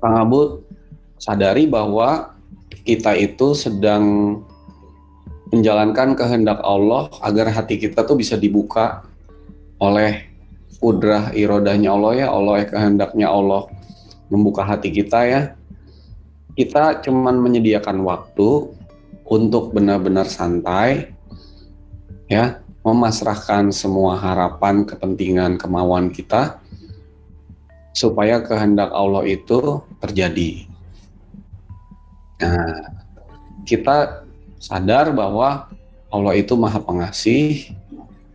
Kang Abu sadari bahwa kita itu sedang menjalankan kehendak Allah agar hati kita tuh bisa dibuka oleh kudrah irodahnya Allah ya, Allah kehendaknya Allah membuka hati kita ya. Kita cuman menyediakan waktu untuk benar-benar santai ya, memasrahkan semua harapan, kepentingan, kemauan kita supaya kehendak Allah itu terjadi. Nah, kita sadar bahwa Allah itu Maha Pengasih,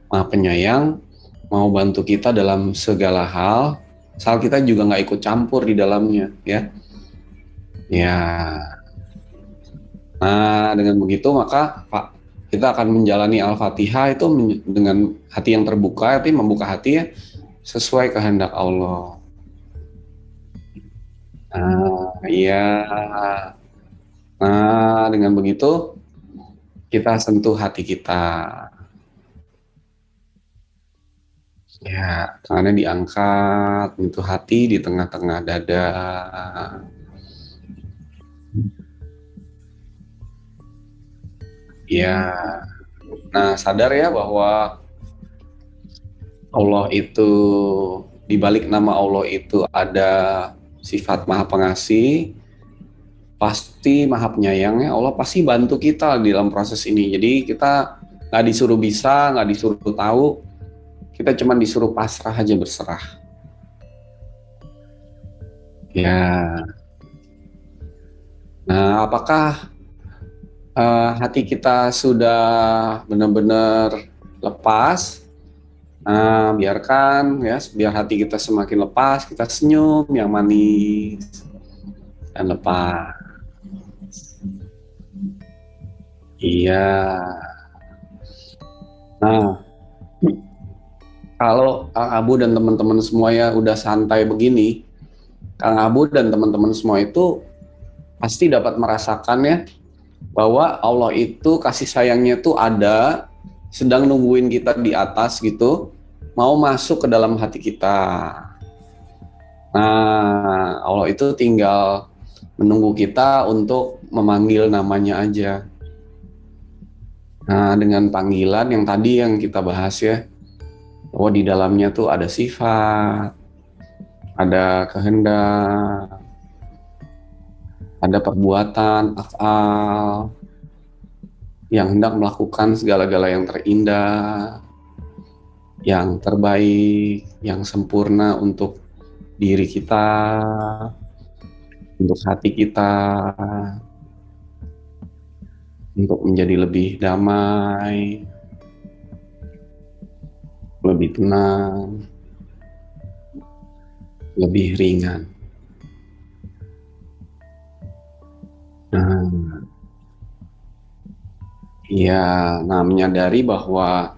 Maha Penyayang, mau bantu kita dalam segala hal, asal kita juga nggak ikut campur di dalamnya, ya. Ya. Nah, dengan begitu maka Pak, kita akan menjalani Al-Fatihah itu dengan hati yang terbuka, itu membuka hati ya, sesuai kehendak Allah. Iya. Nah, dengan begitu kita sentuh hati kita. Ya, tangannya diangkat, menyentuh hati di tengah-tengah dada. Ya, nah sadar ya bahwa Allah itu, di balik nama Allah itu ada sifat Maha Pengasih, pasti Maha Penyayang ya. Allah pasti bantu kita di dalam proses ini. Jadi kita nggak disuruh bisa, nggak disuruh tahu, kita cuma disuruh pasrah aja, berserah. Ya. Nah, apakah hati kita sudah benar-benar lepas? Nah, biarkan ya, biar hati kita semakin lepas, kita senyum yang manis dan lepas. Iya. Nah, kalau Kang Abu dan teman-teman semua ya udah santai begini, Kang Abu dan teman-teman semua itu pasti dapat merasakan ya bahwa Allah itu kasih sayangnya tuh ada, sedang nungguin kita di atas gitu, mau masuk ke dalam hati kita. Nah, Allah itu tinggal menunggu kita untuk memanggil namanya aja. Nah, dengan panggilan yang tadi yang kita bahas ya, bahwa di dalamnya tuh ada sifat, ada kehendak, ada perbuatan, af'al, yang hendak melakukan segala-gala yang terindah, yang terbaik, yang sempurna untuk diri kita, untuk hati kita, untuk menjadi lebih damai, lebih tenang, lebih ringan. Nah, menyadari bahwa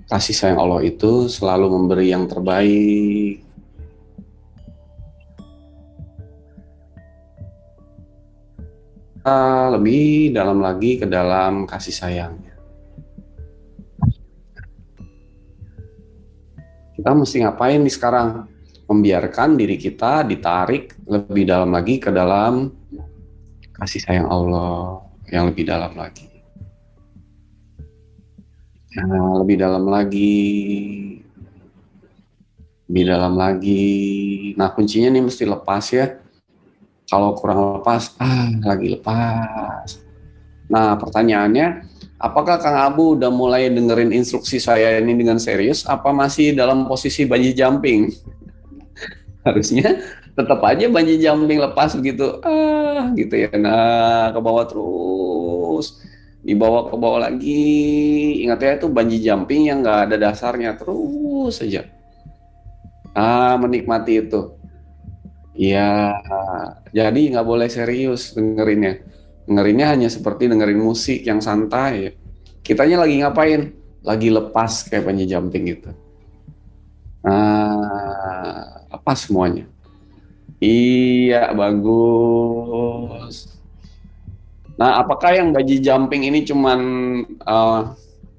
kasih sayang Allah itu selalu memberi yang terbaik. Kita lebih dalam lagi ke dalam kasih sayangnya. Kita mesti ngapain nih sekarang? Membiarkan diri kita ditarik lebih dalam lagi ke dalam kasih sayang Allah yang lebih dalam lagi. Nah, lebih dalam lagi, lebih dalam lagi. Nah, kuncinya nih mesti lepas ya. Kalau kurang lepas, lagi lepas. Nah, pertanyaannya, apakah Kang Abu udah mulai dengerin instruksi saya ini dengan serius, apa masih dalam posisi bungee jumping? Harusnya tetap aja bungee jumping lepas begitu, gitu ya. Nah, ke bawah terus, dibawa ke bawah lagi. Ingat ya, itu bungee jumping yang nggak ada dasarnya, terus saja. Menikmati itu. Ya, jadi nggak boleh serius dengerinnya. Dengerinnya hanya seperti dengerin musik yang santai. Kitanya lagi ngapain? Lagi lepas kayak bungee jumping gitu. Lepas semuanya. Iya, bagus. Nah, apakah yang bungee jumping ini cuman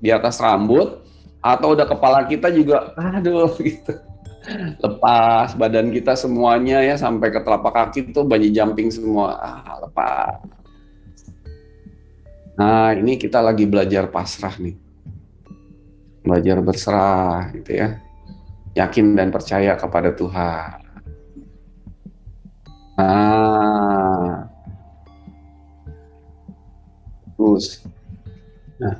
di atas rambut atau udah kepala kita juga, aduh gitu. Lepas badan kita semuanya ya sampai ke telapak kaki tuh bungee jumping semua. Lepas. Nah, ini kita lagi belajar pasrah nih. Belajar berserah gitu ya. Yakin dan percaya kepada Tuhan. Terus. Nah,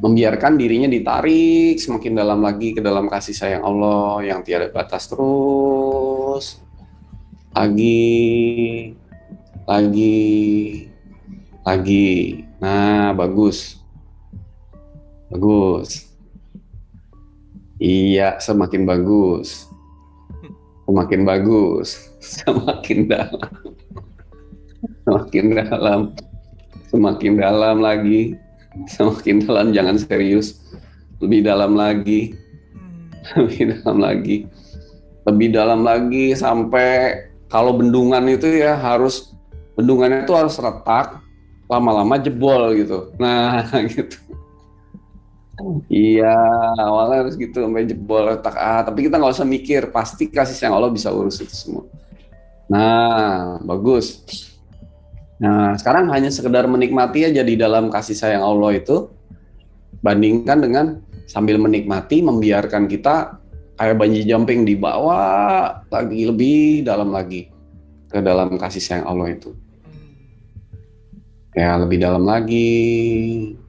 membiarkan dirinya ditarik semakin dalam lagi ke dalam kasih sayang Allah yang tiada batas, terus lagi. Nah, bagus. Iya, semakin bagus. Semakin bagus. Semakin dalam. Semakin dalam lagi. Semakin dalam, jangan serius. Lebih dalam lagi. Lebih dalam lagi sampai kalau bendungan itu ya bendungannya itu harus retak, lama-lama jebol gitu. Nah, gitu. Iya, awalnya harus gitu sampai jebol retak. Tapi kita nggak usah mikir, pasti kasih sayang Allah bisa urus itu semua. Nah, bagus. Nah, sekarang hanya sekedar menikmati aja di dalam kasih sayang Allah itu, bandingkan dengan sambil menikmati, membiarkan kita kayak bungee jumping dibawa lagi lebih dalam lagi ke dalam kasih sayang Allah itu. Ya, lebih dalam lagi.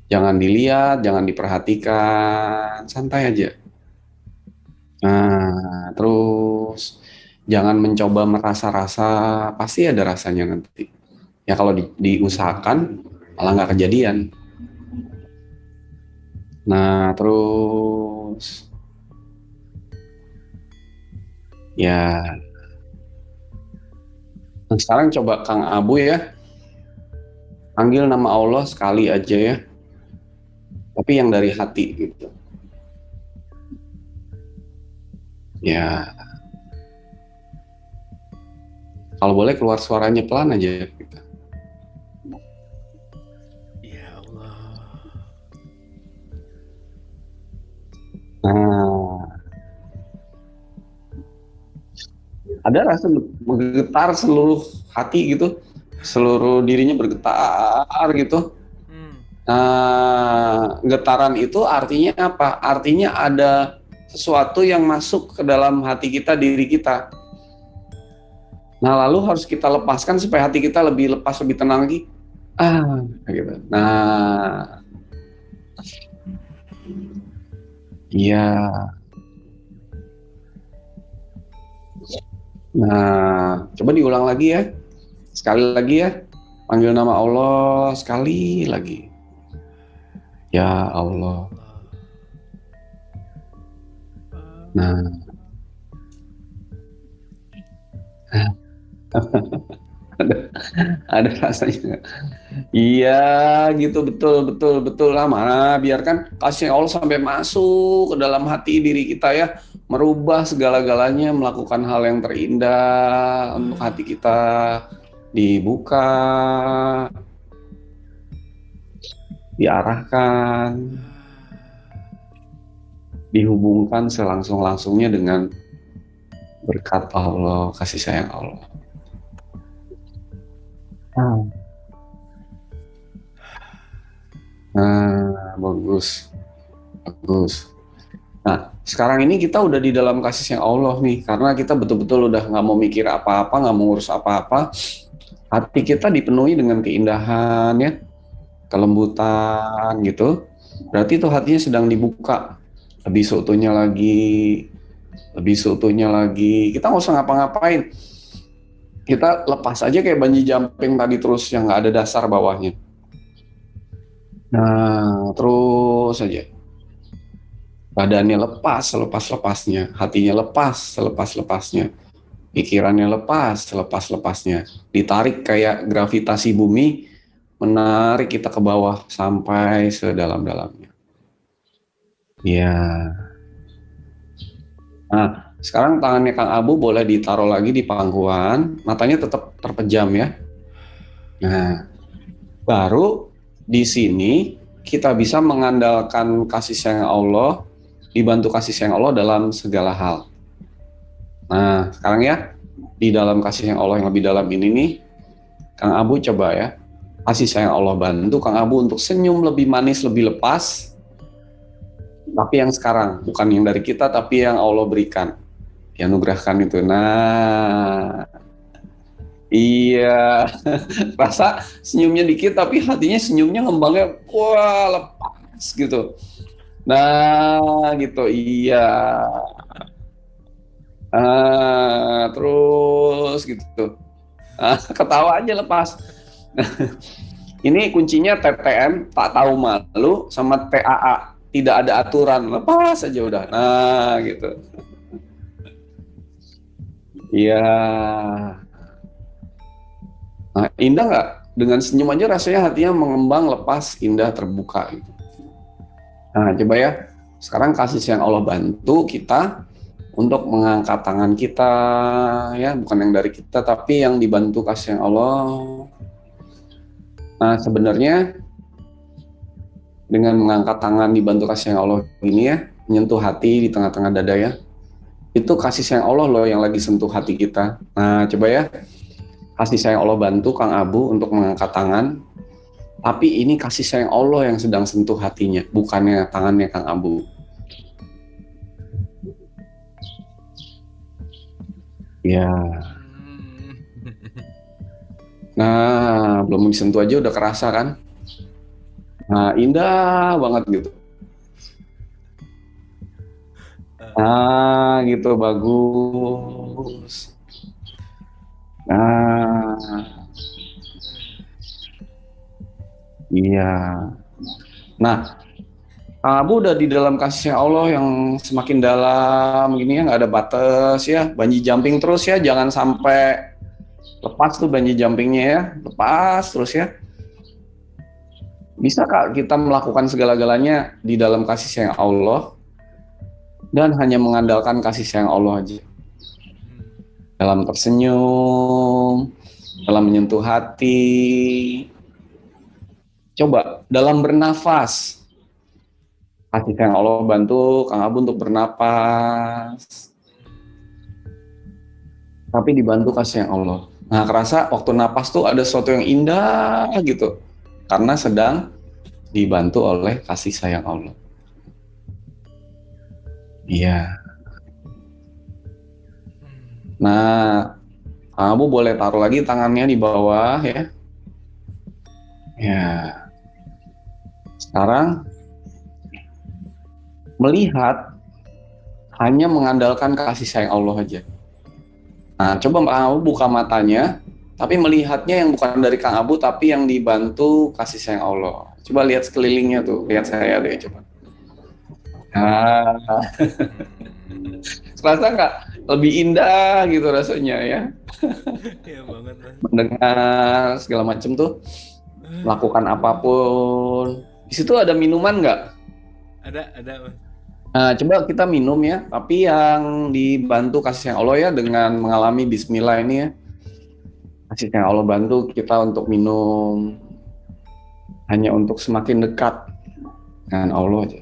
Jangan dilihat, jangan diperhatikan, santai aja. Nah, terus jangan mencoba merasa-rasa, pasti ada rasanya nanti. Ya kalau diusahakan malah nggak kejadian. Nah, terus ya. Nah, sekarang coba Kang Abu ya, panggil nama Allah sekali aja ya, tapi yang dari hati gitu. Ya. Kalau boleh keluar suaranya pelan aja gitu. Ya Allah. Nah, ada rasa bergetar seluruh hati gitu, seluruh dirinya bergetar gitu. Nah, getaran itu artinya apa? Artinya ada sesuatu yang masuk ke dalam hati kita, diri kita. Nah, lalu harus kita lepaskan supaya hati kita lebih lepas, lebih tenang lagi. Gitu. Nah, iya. Nah, coba diulang lagi ya. Sekali lagi ya. Panggil nama Allah sekali lagi. Ya Allah. Nah. ada rasanya. Iya, gitu, betul lah. Mana biarkan kasih Allah sampai masuk ke dalam hati diri kita ya, merubah segala-galanya, melakukan hal yang terindah untuk hati kita dibuka, diarahkan, dihubungkan selangsung-langsungnya dengan berkat Allah, kasih sayang Allah. Nah, bagus. Nah, sekarang ini kita udah di dalam kasih sayang Allah nih, karena kita betul-betul udah nggak mau mikir apa-apa, nggak mau ngurus apa-apa, hati kita dipenuhi dengan keindahan ya, kelembutan gitu, berarti itu hatinya sedang dibuka lebih seutuhnya lagi, lebih seutuhnya lagi. Kita nggak usah ngapa-ngapain, kita lepas aja kayak bungee jumping tadi terus yang nggak ada dasar bawahnya. Nah, terus aja. Badannya lepas selepas-lepasnya, hatinya lepas selepas-lepasnya, pikirannya lepas selepas-lepasnya. Ditarik kayak gravitasi bumi, menarik kita ke bawah sampai sedalam-dalamnya. Ya. Nah, sekarang tangannya Kang Abu boleh ditaruh lagi di pangkuan, matanya tetap terpejam ya. Nah, baru di sini kita bisa mengandalkan kasih sayang Allah, dibantu kasih sayang Allah dalam segala hal. Nah, sekarang ya, di dalam kasih sayang Allah yang lebih dalam ini nih, Kang Abu coba ya, kasih sayang Allah bantu Kang Abu untuk senyum lebih manis, lebih lepas, tapi yang sekarang, bukan yang dari kita, tapi yang Allah berikan, dianugerahkan itu. Nah, iya, rasa senyumnya dikit, tapi hatinya senyumnya ngembangnya, wah lepas gitu. Nah, gitu, iya. Terus gitu. Ketawa aja lepas. Ini kuncinya TTM, tak tahu malu, sama TAA, tidak ada aturan, lepas aja udah. Nah, gitu. Iya. Nah, indah nggak? Dengan senyum aja rasanya hatinya mengembang, lepas, indah, terbuka. Gitu. Nah, coba ya. Sekarang kasih sayang Allah bantu kita untuk mengangkat tangan kita, ya, bukan yang dari kita, tapi yang dibantu kasih sayang Allah. Nah, sebenarnya dengan mengangkat tangan dibantu kasih sayang Allah ini ya, menyentuh hati di tengah-tengah dada ya, itu kasih sayang Allah loh yang lagi sentuh hati kita. Nah, coba ya, kasih sayang Allah bantu Kang Abu untuk mengangkat tangan, tapi ini kasih sayang Allah yang sedang sentuh hatinya, bukannya tangannya Kang Abu. Ya. Nah, belum disentuh aja udah kerasa kan? Nah, indah banget gitu. Nah, gitu bagus. Nah, iya. Nah, Abu udah di dalam kasih Allah yang semakin dalam gini ya, nggak ada batas ya, bungee jumping terus ya, jangan sampai lepas tuh bungee jumpingnya ya, lepas terus ya. Bisa Kak kita melakukan segala-galanya di dalam kasih sayang Allah dan hanya mengandalkan kasih sayang Allah aja. Dalam tersenyum, dalam menyentuh hati. Coba dalam bernafas. Kasih sayang Allah bantu Kang Abu untuk bernapas. Tapi dibantu kasih sayang Allah. Nah, kerasa waktu napas tuh ada sesuatu yang indah gitu. Karena sedang dibantu oleh kasih sayang Allah. Iya. Nah, kamu boleh taruh lagi tangannya di bawah ya. Ya. Sekarang melihat hanya mengandalkan kasih sayang Allah aja. Nah, coba Kang Abu buka matanya, tapi melihatnya yang bukan dari Kang Abu, tapi yang dibantu kasih sayang Allah. Coba lihat sekelilingnya tuh, lihat saya deh coba. Nah, terasa nggak lebih indah gitu rasanya ya? Iya banget, Mas. Mendengar segala macam tuh, melakukan apapun. Di situ ada minuman nggak? Ada, Mas. Nah, coba kita minum ya, tapi yang dibantu kasih sayang Allah ya dengan mengalami Bismillah ini ya. Kasih sayang Allah bantu kita untuk minum hanya untuk semakin dekat dengan Allah aja.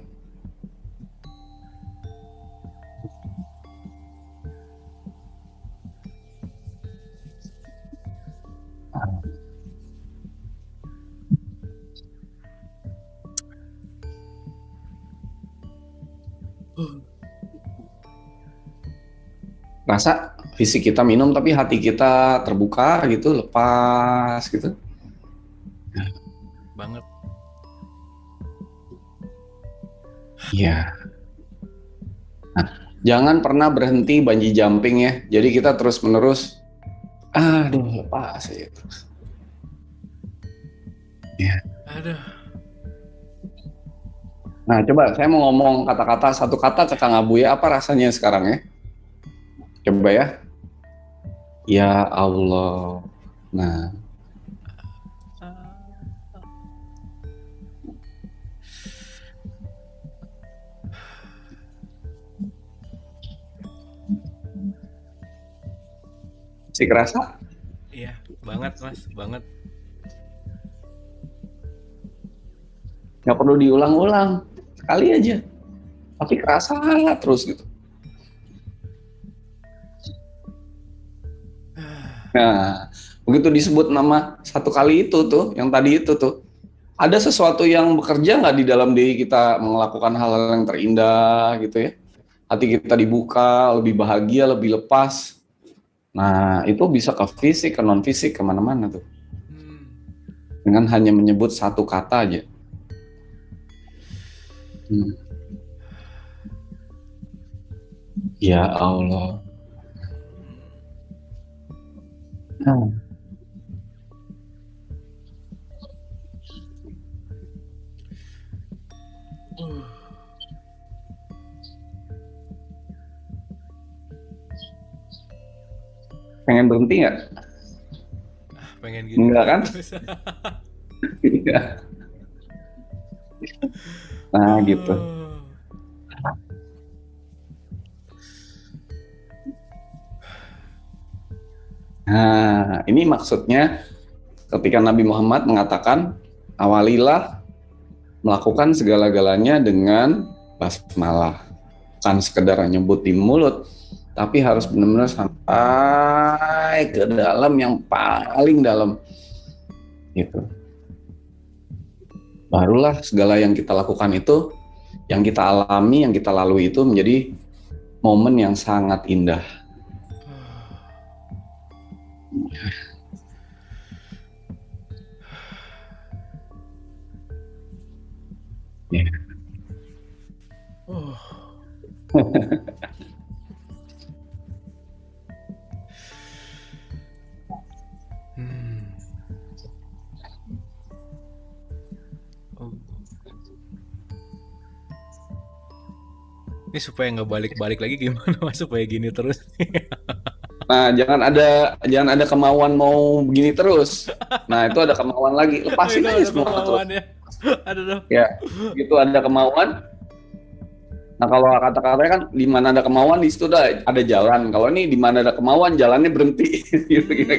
Rasa fisik kita minum tapi hati kita terbuka gitu, lepas gitu. Banget. Iya. Nah, jangan pernah berhenti bungee jumping ya. Jadi kita terus menerus, aduh lepas aja terus. Ya. Aduh. Nah coba saya mau ngomong kata-kata, satu kata ke Kang Abu ya, apa rasanya sekarang ya? Coba ya. Ya Allah. Nah. Masih kerasa? Iya, banget Mas, banget. Nggak perlu diulang-ulang, sekali aja. Tapi kerasa terus gitu. Nah, begitu disebut nama satu kali itu tuh, yang tadi itu tuh, ada sesuatu yang bekerja nggak di dalam diri kita melakukan hal-hal yang terindah gitu ya. Hati kita dibuka, lebih bahagia, lebih lepas. Nah, itu bisa ke fisik, ke non-fisik, kemana-mana tuh. Dengan hanya menyebut satu kata aja. Ya Allah. Pengen berhenti nggak? Pengen gitu. Enggak kan? Iya. Nah gitu. Nah ini maksudnya ketika Nabi Muhammad mengatakan awalilah melakukan segala-galanya dengan basmalah, bukan sekedar nyebut di mulut, tapi harus benar-benar sampai ke dalam yang paling dalam gitu. Barulah segala yang kita lakukan itu, yang kita alami, yang kita lalui itu menjadi momen yang sangat indah. Yeah. Ini supaya nggak balik-balik lagi gimana Mas, supaya gini terus? Nah, jangan ada kemauan mau begini terus. Nah, itu ada kemauan lagi. Lepasin aja semua tuh. Aduh. Ya, gitu ada kemauan. Nah, kalau kata-katanya kan di mana ada kemauan di situ ada jalan. Kalau ini di mana ada kemauan jalannya berhenti. Kira-kira.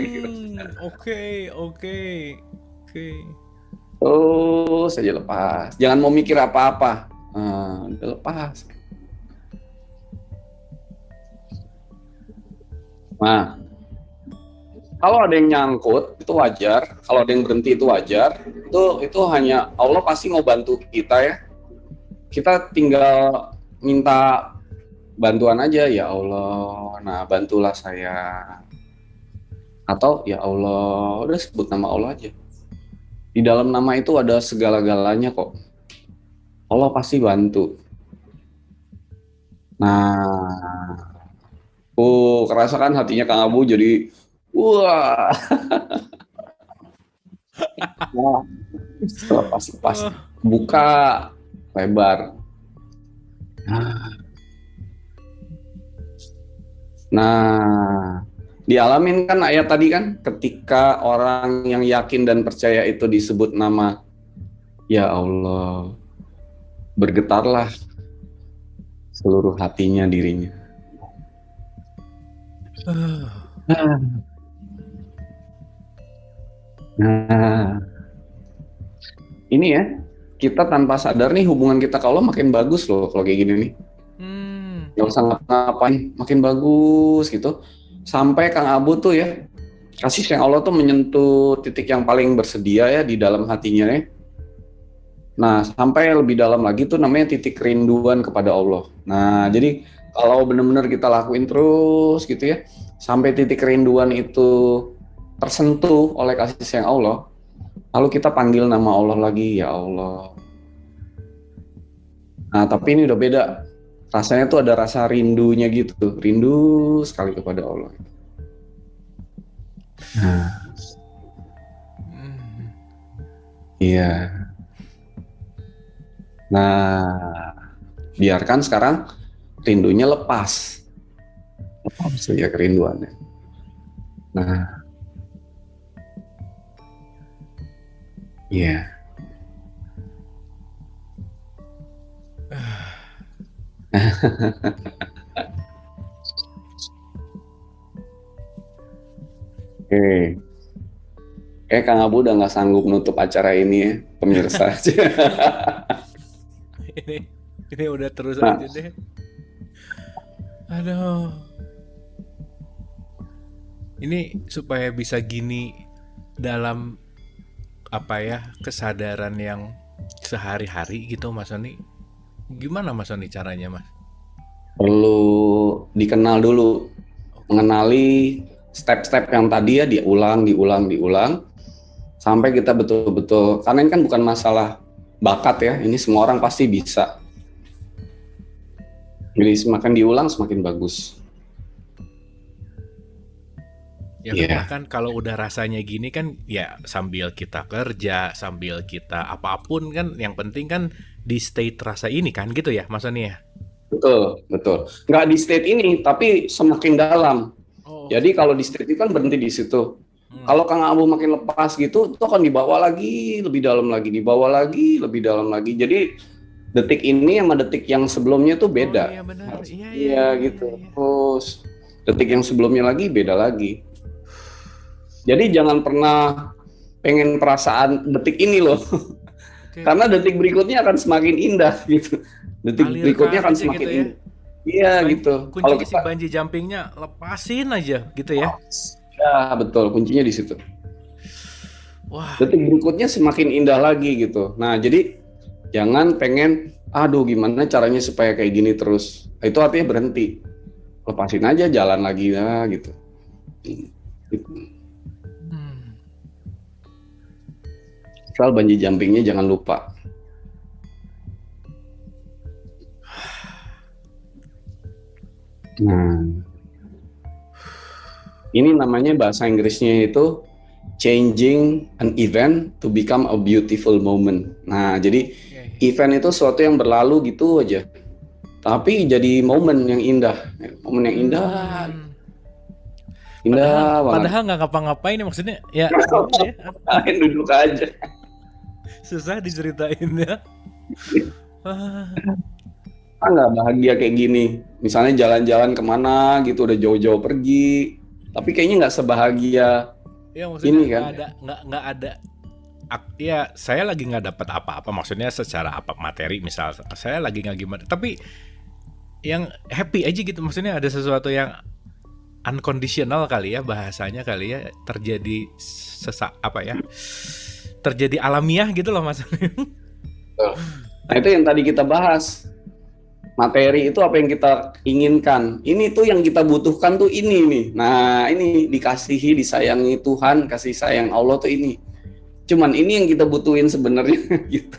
Oke. Oh, saja lepas. Jangan mau mikir apa-apa. Udah lepas. Nah, kalau ada yang nyangkut itu wajar, kalau ada yang berhenti itu wajar. Itu hanya Allah pasti mau bantu kita ya. Kita tinggal minta bantuan aja, ya Allah. Nah, bantulah saya. Atau ya Allah, udah sebut nama Allah aja. Di dalam nama itu ada segala-galanya kok. Allah pasti bantu. Nah, kerasa kan hatinya Kang Abu jadi wah. Wah, lepas. Buka lebar. Nah, dialamin kan ayat tadi kan, ketika orang yang yakin dan percaya itu disebut nama, ya Allah, bergetarlah seluruh hatinya dirinya. Nah, ini ya, kita tanpa sadar nih hubungan kita ke Allah makin bagus loh kalau kayak gini nih. Gak usah ngapain, makin bagus gitu. Sampai Kang Abu tuh ya, kasih sayang Allah tuh menyentuh titik yang paling bersedia ya di dalam hatinya ya. Nah, sampai lebih dalam lagi tuh namanya titik kerinduan kepada Allah. Nah, jadi kalau benar-benar kita lakuin terus gitu ya, sampai titik kerinduan itu tersentuh oleh kasih sayang Allah, lalu kita panggil nama Allah lagi, ya Allah. Nah, tapi ini udah beda. Rasanya tuh ada rasa rindunya gitu, rindu sekali kepada Allah. Nah, iya. Nah, biarkan sekarang rindunya lepas ya kerinduannya. Nah, iya. Oke. Kang Abu udah nggak sanggup nutup acara ini ya, pemirsa. ini udah terus aja deh. Aduh. Ini supaya bisa gini dalam kesadaran yang sehari-hari gitu Mas Sony. Gimana Mas Sony caranya Mas? Perlu dikenal dulu, mengenali step-step yang tadi ya, diulang sampai kita betul-betul, karena ini kan bukan masalah bakat ya, ini semua orang pasti bisa. Jadi semakin diulang semakin bagus. Ya kan kalau udah rasanya gini kan ya sambil kita kerja, sambil kita apapun kan yang penting kan di state rasa ini kan gitu ya Mas Sony ya? Betul. Nggak di state ini tapi semakin dalam. Jadi kalau di state itu kan berhenti di situ. Kalau Kang Abu makin lepas gitu, itu akan dibawa lagi, lebih dalam lagi, dibawa lagi, lebih dalam lagi. Jadi detik ini sama detik yang sebelumnya tuh beda. Iya benar. Iya gitu. Terus detik yang sebelumnya lagi beda lagi. Jadi jangan pernah pengen perasaan detik ini loh. Karena detik berikutnya akan semakin indah gitu. Detik berikutnya akan semakin gitu indah. Iya gitu. Kuncinya si bungee jumpingnya lepasin aja gitu ya. Ya betul, kuncinya di situ. Wah. Detik berikutnya semakin indah lagi gitu. Nah jadi jangan pengen, aduh gimana caranya supaya kayak gini terus. Itu artinya berhenti. Lepasin aja, jalan lagi lah gitu. Soal bungee jumpingnya jangan lupa. Nah, ini namanya bahasa Inggrisnya itu changing an event to become a beautiful moment. Nah, jadi event itu sesuatu yang berlalu gitu aja, tapi jadi momen yang indah, indah padahal nggak ngapa-ngapain maksudnya ya. Duduk aja. Susah diceritain ya. Nggak bahagia kayak gini. Misalnya jalan-jalan kemana gitu, udah jauh-jauh pergi, tapi kayaknya nggak sebahagia ya, maksudnya ini kan. Nggak ada. Ya saya lagi nggak dapat apa-apa. Maksudnya secara materi misal saya lagi nggak gimana. Tapi yang happy aja gitu. Maksudnya ada sesuatu yang unconditional kali ya bahasanya kali ya, terjadi terjadi alamiah gitu loh Mas. Nah itu yang tadi kita bahas, materi itu apa yang kita inginkan, ini tuh yang kita butuhkan tuh ini nih. Nah ini dikasihi, disayangi Tuhan, kasih sayang Allah tuh ini, cuman ini yang kita butuhin sebenarnya gitu.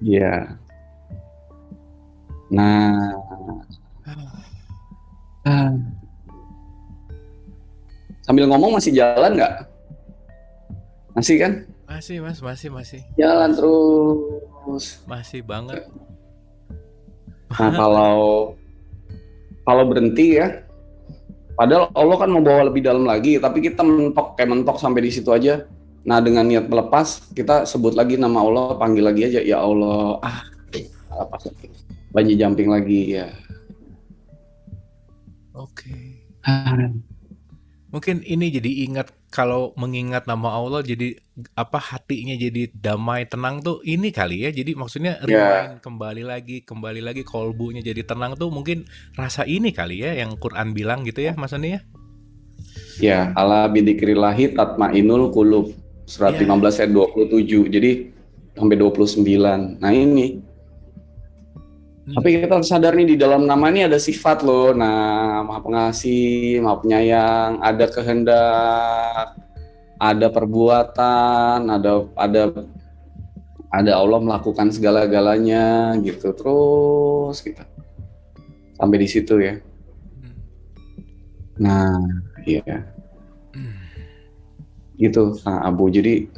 Iya. Nah sambil ngomong masih jalan nggak? Masih kan? Masih Mas, masih. Jalan terus. Masih banget. Nah kalau berhenti ya, padahal Allah kan mau bawa lebih dalam lagi, tapi kita mentok sampai di situ aja. Nah dengan niat melepas, kita sebut lagi nama Allah, panggil lagi aja, ya Allah, lepas lagi, bungee jumping lagi ya. Oke. Mungkin ini jadi ingat, kalau mengingat nama Allah jadi hatinya jadi damai tenang tuh ini kali ya. Jadi maksudnya rewind kembali lagi kolbunya jadi tenang tuh mungkin rasa ini kali ya yang Quran bilang gitu ya Mas Sony ya. Ya, ala bidzikrillahi tatmainul qulub. Surat 15 ayat 27. Jadi sampai 29. Nah ini Tapi kita harus sadar nih di dalam nama ini ada sifat loh. Nah, Maha Pengasih, Maha Penyayang, ada kehendak, ada perbuatan, ada Allah melakukan segala-galanya gitu. Terus kita sampai di situ ya. Nah, iya. Gitu, Kang Abu. Jadi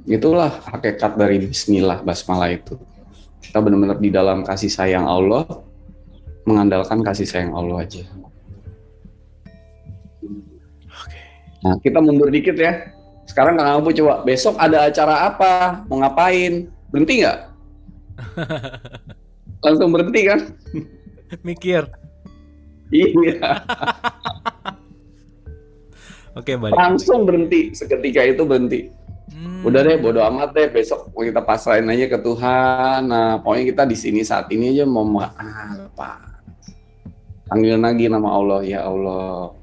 itulah hakikat dari Bismillah, basmalah itu. Kita benar-benar di dalam kasih sayang Allah, mengandalkan kasih sayang Allah aja. Nah, kita mundur dikit ya. Sekarang Kang Abu coba, besok ada acara apa? Mau ngapain? Berhenti nggak? Langsung berhenti kan? Mikir. Iya. Oke, balik. Langsung berhenti. Seketika itu berhenti. Udah deh, bodo amat deh. Besok mau kita pasrahin aja ke Tuhan. Nah, pokoknya kita di sini saat ini aja mau apa? Panggil lagi nama Allah, ya Allah.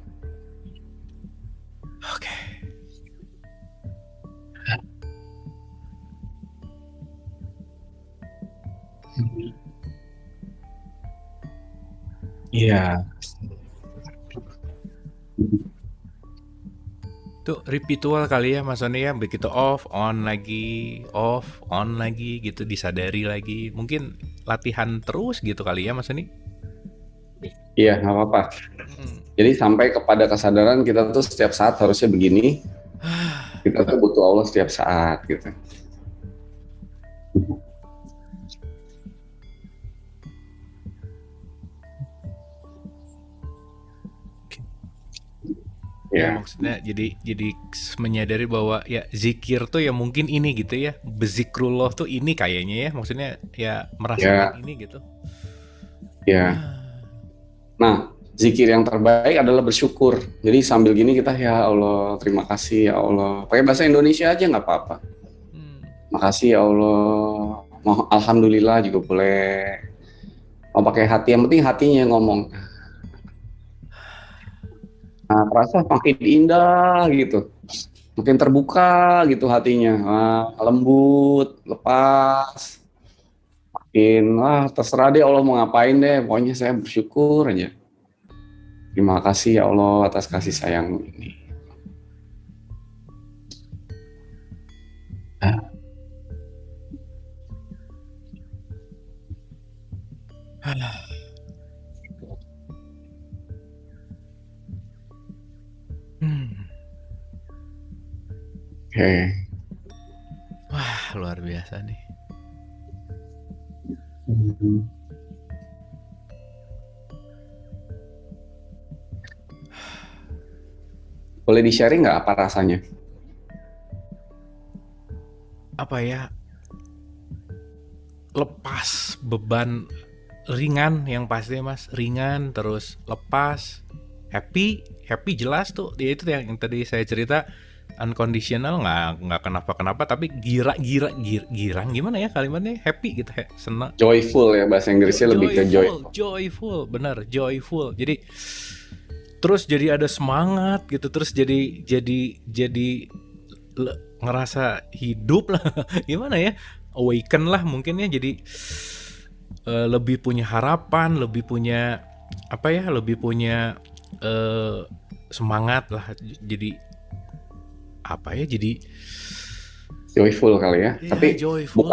Oke. Iya. Itu ritual kali ya Mas Sony ya, begitu off, on lagi gitu, disadari lagi. Mungkin latihan terus gitu kali ya Mas Sony? Iya, nggak apa-apa. Jadi sampai kepada kesadaran kita tuh setiap saat harusnya begini. Kita tuh butuh Allah setiap saat gitu. Ya, maksudnya jadi menyadari bahwa ya zikir tuh ya mungkin ini gitu ya, bezikrullah tuh ini kayaknya ya, maksudnya ya merasakan ini gitu. Ya. Nah, zikir yang terbaik adalah bersyukur. Jadi sambil gini kita, ya Allah, terima kasih ya Allah. Pakai bahasa Indonesia aja nggak apa-apa. Makasih ya Allah. Alhamdulillah juga boleh. Mau pakai hati, yang penting hatinya yang ngomong. Nah, terasa makin indah gitu, makin terbuka gitu hatinya, lembut, lepas, makin terserah deh Allah mau ngapain deh, pokoknya saya bersyukur aja. Terima kasih ya Allah atas kasih sayang ini. Oke. Wah, luar biasa nih. Boleh di-sharing nggak apa rasanya? Apa ya? Lepas beban ringan yang pasti Mas, ringan terus lepas, happy jelas tuh. Dia itu yang tadi saya cerita. Unconditional, nggak kenapa-kenapa, tapi girang gimana ya kalimatnya, happy gitu, senang, joyful ya bahasa Inggrisnya, lebih ke joyful, benar, joyful. Jadi terus jadi ada semangat gitu, terus jadi ngerasa hidup lah, gimana ya, awaken lah mungkin ya, jadi lebih punya harapan, lebih punya apa ya, lebih punya semangat lah, jadi apa ya, jadi joyful kali ya, tapi joyful.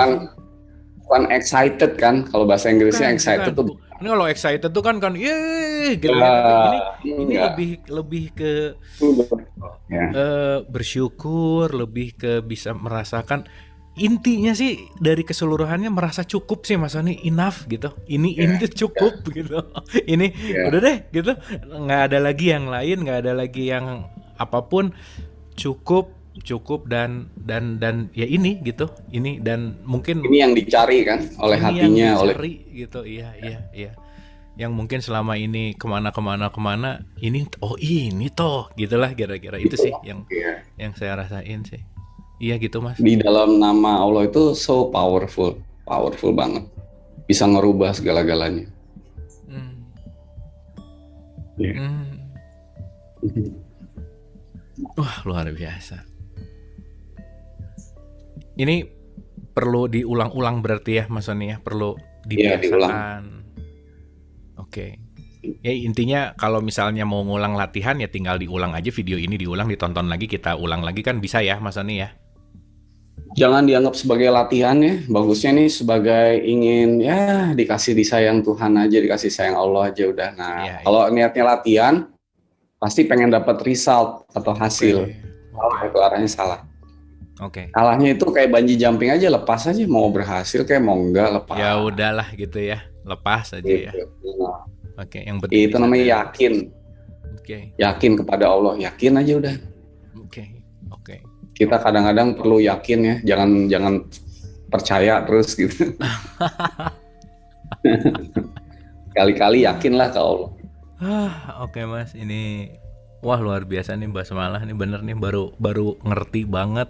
bukan excited kan, kalau bahasa Inggrisnya excited tuh. Ini kalau excited tuh kan gitu ya. Ini lebih ke bersyukur, lebih ke bisa merasakan. Intinya sih dari keseluruhannya merasa cukup sih Mas Sony, enough gitu. Ini cukup gitu. Ini udah deh gitu. Nggak ada lagi yang lain, nggak ada lagi yang apapun. Cukup dan ya ini gitu, ini dan mungkin ini yang dicari kan oleh hatinya, oleh gitu, iya yang mungkin selama ini kemana ini ini toh gitulah, kira-kira itu sih yang saya rasain sih, iya gitu Mas. Di dalam nama Allah itu so powerful banget, bisa ngerubah segala-galanya. Wah, luar biasa. Ini perlu diulang-ulang berarti ya Mas Sony ya, perlu Iya, diulang. dibiasakan. Oke. Ya intinya kalau misalnya mau ngulang latihan ya tinggal diulang aja video ini, diulang, ditonton lagi, kita ulang lagi kan bisa ya Mas Sony ya? Jangan dianggap sebagai latihan ya, bagusnya nih sebagai ingin ya dikasih disayang Tuhan aja, dikasih sayang Allah aja udah. Nah, Iya, iya. kalau niatnya latihan, pasti pengen dapat result atau hasil. Salah, Oke. itu arahnya salah. Oke. Salahnya itu kayak bungee jumping aja, lepas aja mau berhasil kayak mau enggak lepas. Ya udahlah gitu ya. Lepas aja ya. Gitu. Nah, Oke, yang penting itu namanya disadari. yakin, Oke. yakin kepada Allah, yakin aja udah. Oke. Oke. Kita kadang-kadang perlu yakin ya, jangan percaya terus gitu. Kali-kali yakinlah ke Allah. Oke Mas, ini wah luar biasa nih basmalah nih, bener nih, baru ngerti banget.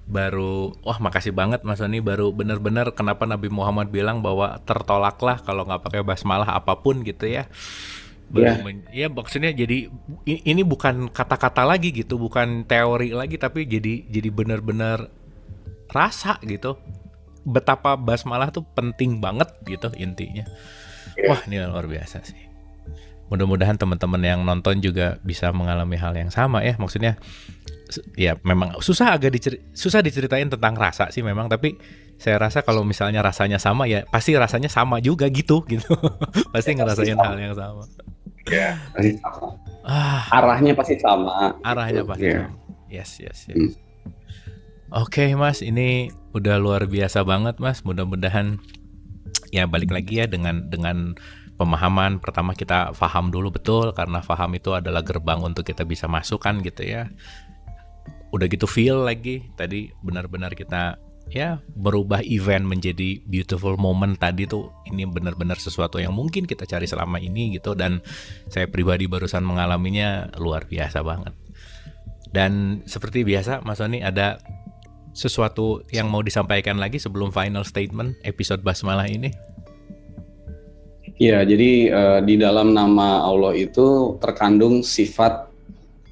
Wah makasih banget Mas Sony, baru bener-bener kenapa Nabi Muhammad bilang bahwa tertolaklah kalau nggak pakai basmalah apapun gitu ya. Ya maksudnya jadi ini bukan kata-kata lagi gitu, bukan teori lagi, tapi jadi bener-bener rasa gitu. Betapa basmalah tuh penting banget gitu intinya. Wah ini luar biasa sih. Mudah-mudahan teman-teman yang nonton juga bisa mengalami hal yang sama ya. Maksudnya ya memang susah diceritain tentang rasa sih memang, tapi saya rasa kalau misalnya rasanya sama ya pasti rasanya sama juga gitu. Pasti ngerasain hal yang sama. Ya, pasti sama. Arahnya pasti sama. Arahnya gitu. pasti sama. Yes. Oke Mas, ini udah luar biasa banget Mas. Mudah-mudahan ya balik lagi ya dengan pemahaman. Pertama kita paham dulu betul, karena paham itu adalah gerbang untuk kita bisa masukkan gitu ya. Udah gitu feel lagi, tadi benar-benar kita ya merubah event menjadi beautiful moment tadi tuh, ini benar-benar sesuatu yang mungkin kita cari selama ini gitu, dan saya pribadi barusan mengalaminya luar biasa banget. Dan seperti biasa Mas Sony, ada sesuatu yang mau disampaikan lagi sebelum final statement episode basmalah ini? Ya, jadi di dalam nama Allah itu terkandung sifat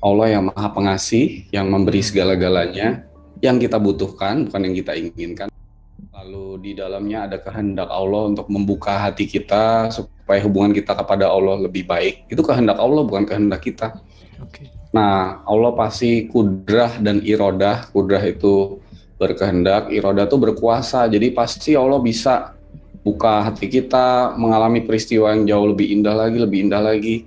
Allah yang Maha Pengasih, yang memberi segala-galanya yang kita butuhkan, bukan yang kita inginkan. Lalu di dalamnya ada kehendak Allah untuk membuka hati kita supaya hubungan kita kepada Allah lebih baik. Itu kehendak Allah, bukan kehendak kita. Oke. Nah, Allah pasti kudrah dan iradah. Kudrah itu berkehendak, iradah itu berkuasa. Jadi pasti Allah bisa buka hati kita, mengalami peristiwa yang jauh lebih indah lagi.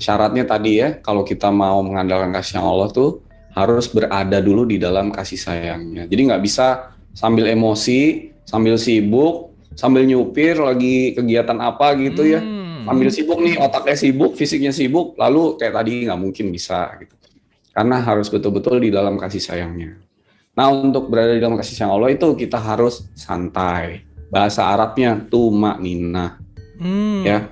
Syaratnya tadi ya, kalau kita mau mengandalkan kasih Allah tuh harus berada dulu di dalam kasih sayangnya. Jadi nggak bisa sambil emosi, sambil sibuk, sambil nyupir lagi kegiatan apa gitu ya. Sambil sibuk nih, otaknya sibuk, fisiknya sibuk, lalu kayak tadi nggak mungkin bisa gitu. Karena harus betul-betul di dalam kasih sayangnya. Nah, untuk berada di dalam kasih sayang Allah itu kita harus santai. Bahasa Arabnya tumakninah. Ya.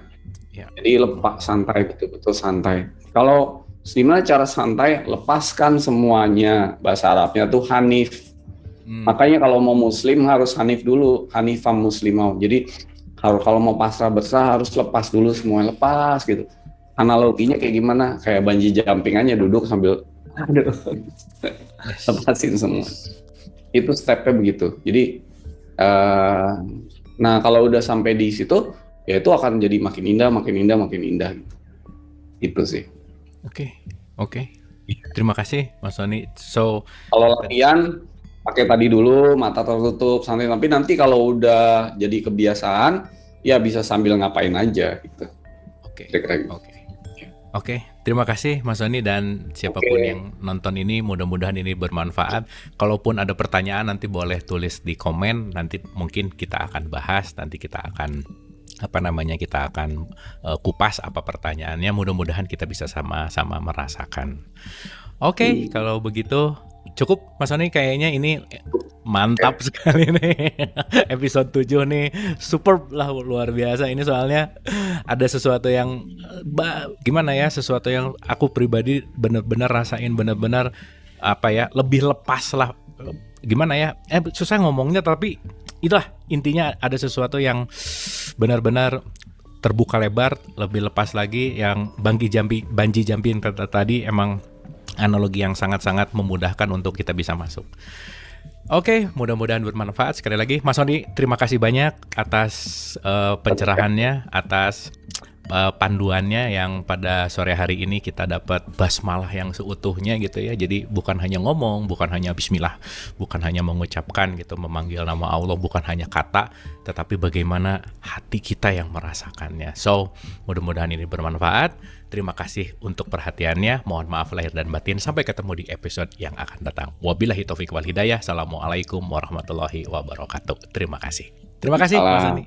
Jadi lepas, santai, betul-betul santai. Kalau gimana cara santai? Lepaskan semuanya. Bahasa Arabnya tuh hanif. Makanya kalau mau muslim harus hanif dulu, hanifam muslimah. Jadi kalau mau pasrah berserah harus lepas dulu semuanya, lepas gitu. Analoginya kayak gimana? Kayak bungee jumping aja, duduk sambil lepasin semua. Itu stepnya begitu. Jadi nah kalau udah sampai di situ, ya itu akan jadi makin indah gitu. Itu sih. Oke. Terima kasih Mas Sony. So kalau latihan pakai tadi dulu, mata tertutup santai, tapi nanti kalau udah jadi kebiasaan ya bisa sambil ngapain aja gitu. Oke. Terima kasih Mas Sony, dan siapapun yang nonton ini, mudah-mudahan ini bermanfaat. Kalaupun ada pertanyaan nanti boleh tulis di komen, nanti mungkin kita akan bahas, nanti kita akan kupas apa pertanyaannya. Mudah-mudahan kita bisa sama-sama merasakan. Oke, kalau begitu cukup Mas Sony, kayaknya ini mantap sekali nih. Episode 7 nih superb lah, luar biasa. Ini soalnya ada sesuatu yang gimana ya, sesuatu yang aku pribadi benar-benar rasain, benar-benar lebih lepas lah. Gimana ya? Susah ngomongnya, tapi itulah intinya, ada sesuatu yang benar-benar terbuka lebar, lebih lepas lagi. Yang bungee jumping tadi emang analogi yang sangat-sangat memudahkan untuk kita bisa masuk. Oke, mudah-mudahan bermanfaat. Sekali lagi, Mas Sony, terima kasih banyak atas pencerahannya, atas panduannya yang pada sore hari ini kita dapat basmalah yang seutuhnya gitu ya. Jadi bukan hanya ngomong, bukan hanya bismillah, bukan hanya mengucapkan gitu, memanggil nama Allah, bukan hanya kata, tetapi bagaimana hati kita yang merasakannya. So, mudah-mudahan ini bermanfaat. Terima kasih untuk perhatiannya. Mohon maaf lahir dan batin. Sampai ketemu di episode yang akan datang. Wabillahi taufiq wal hidayah. Assalamualaikum warahmatullahi wabarakatuh. Terima kasih. Terima kasih, Mas Sony.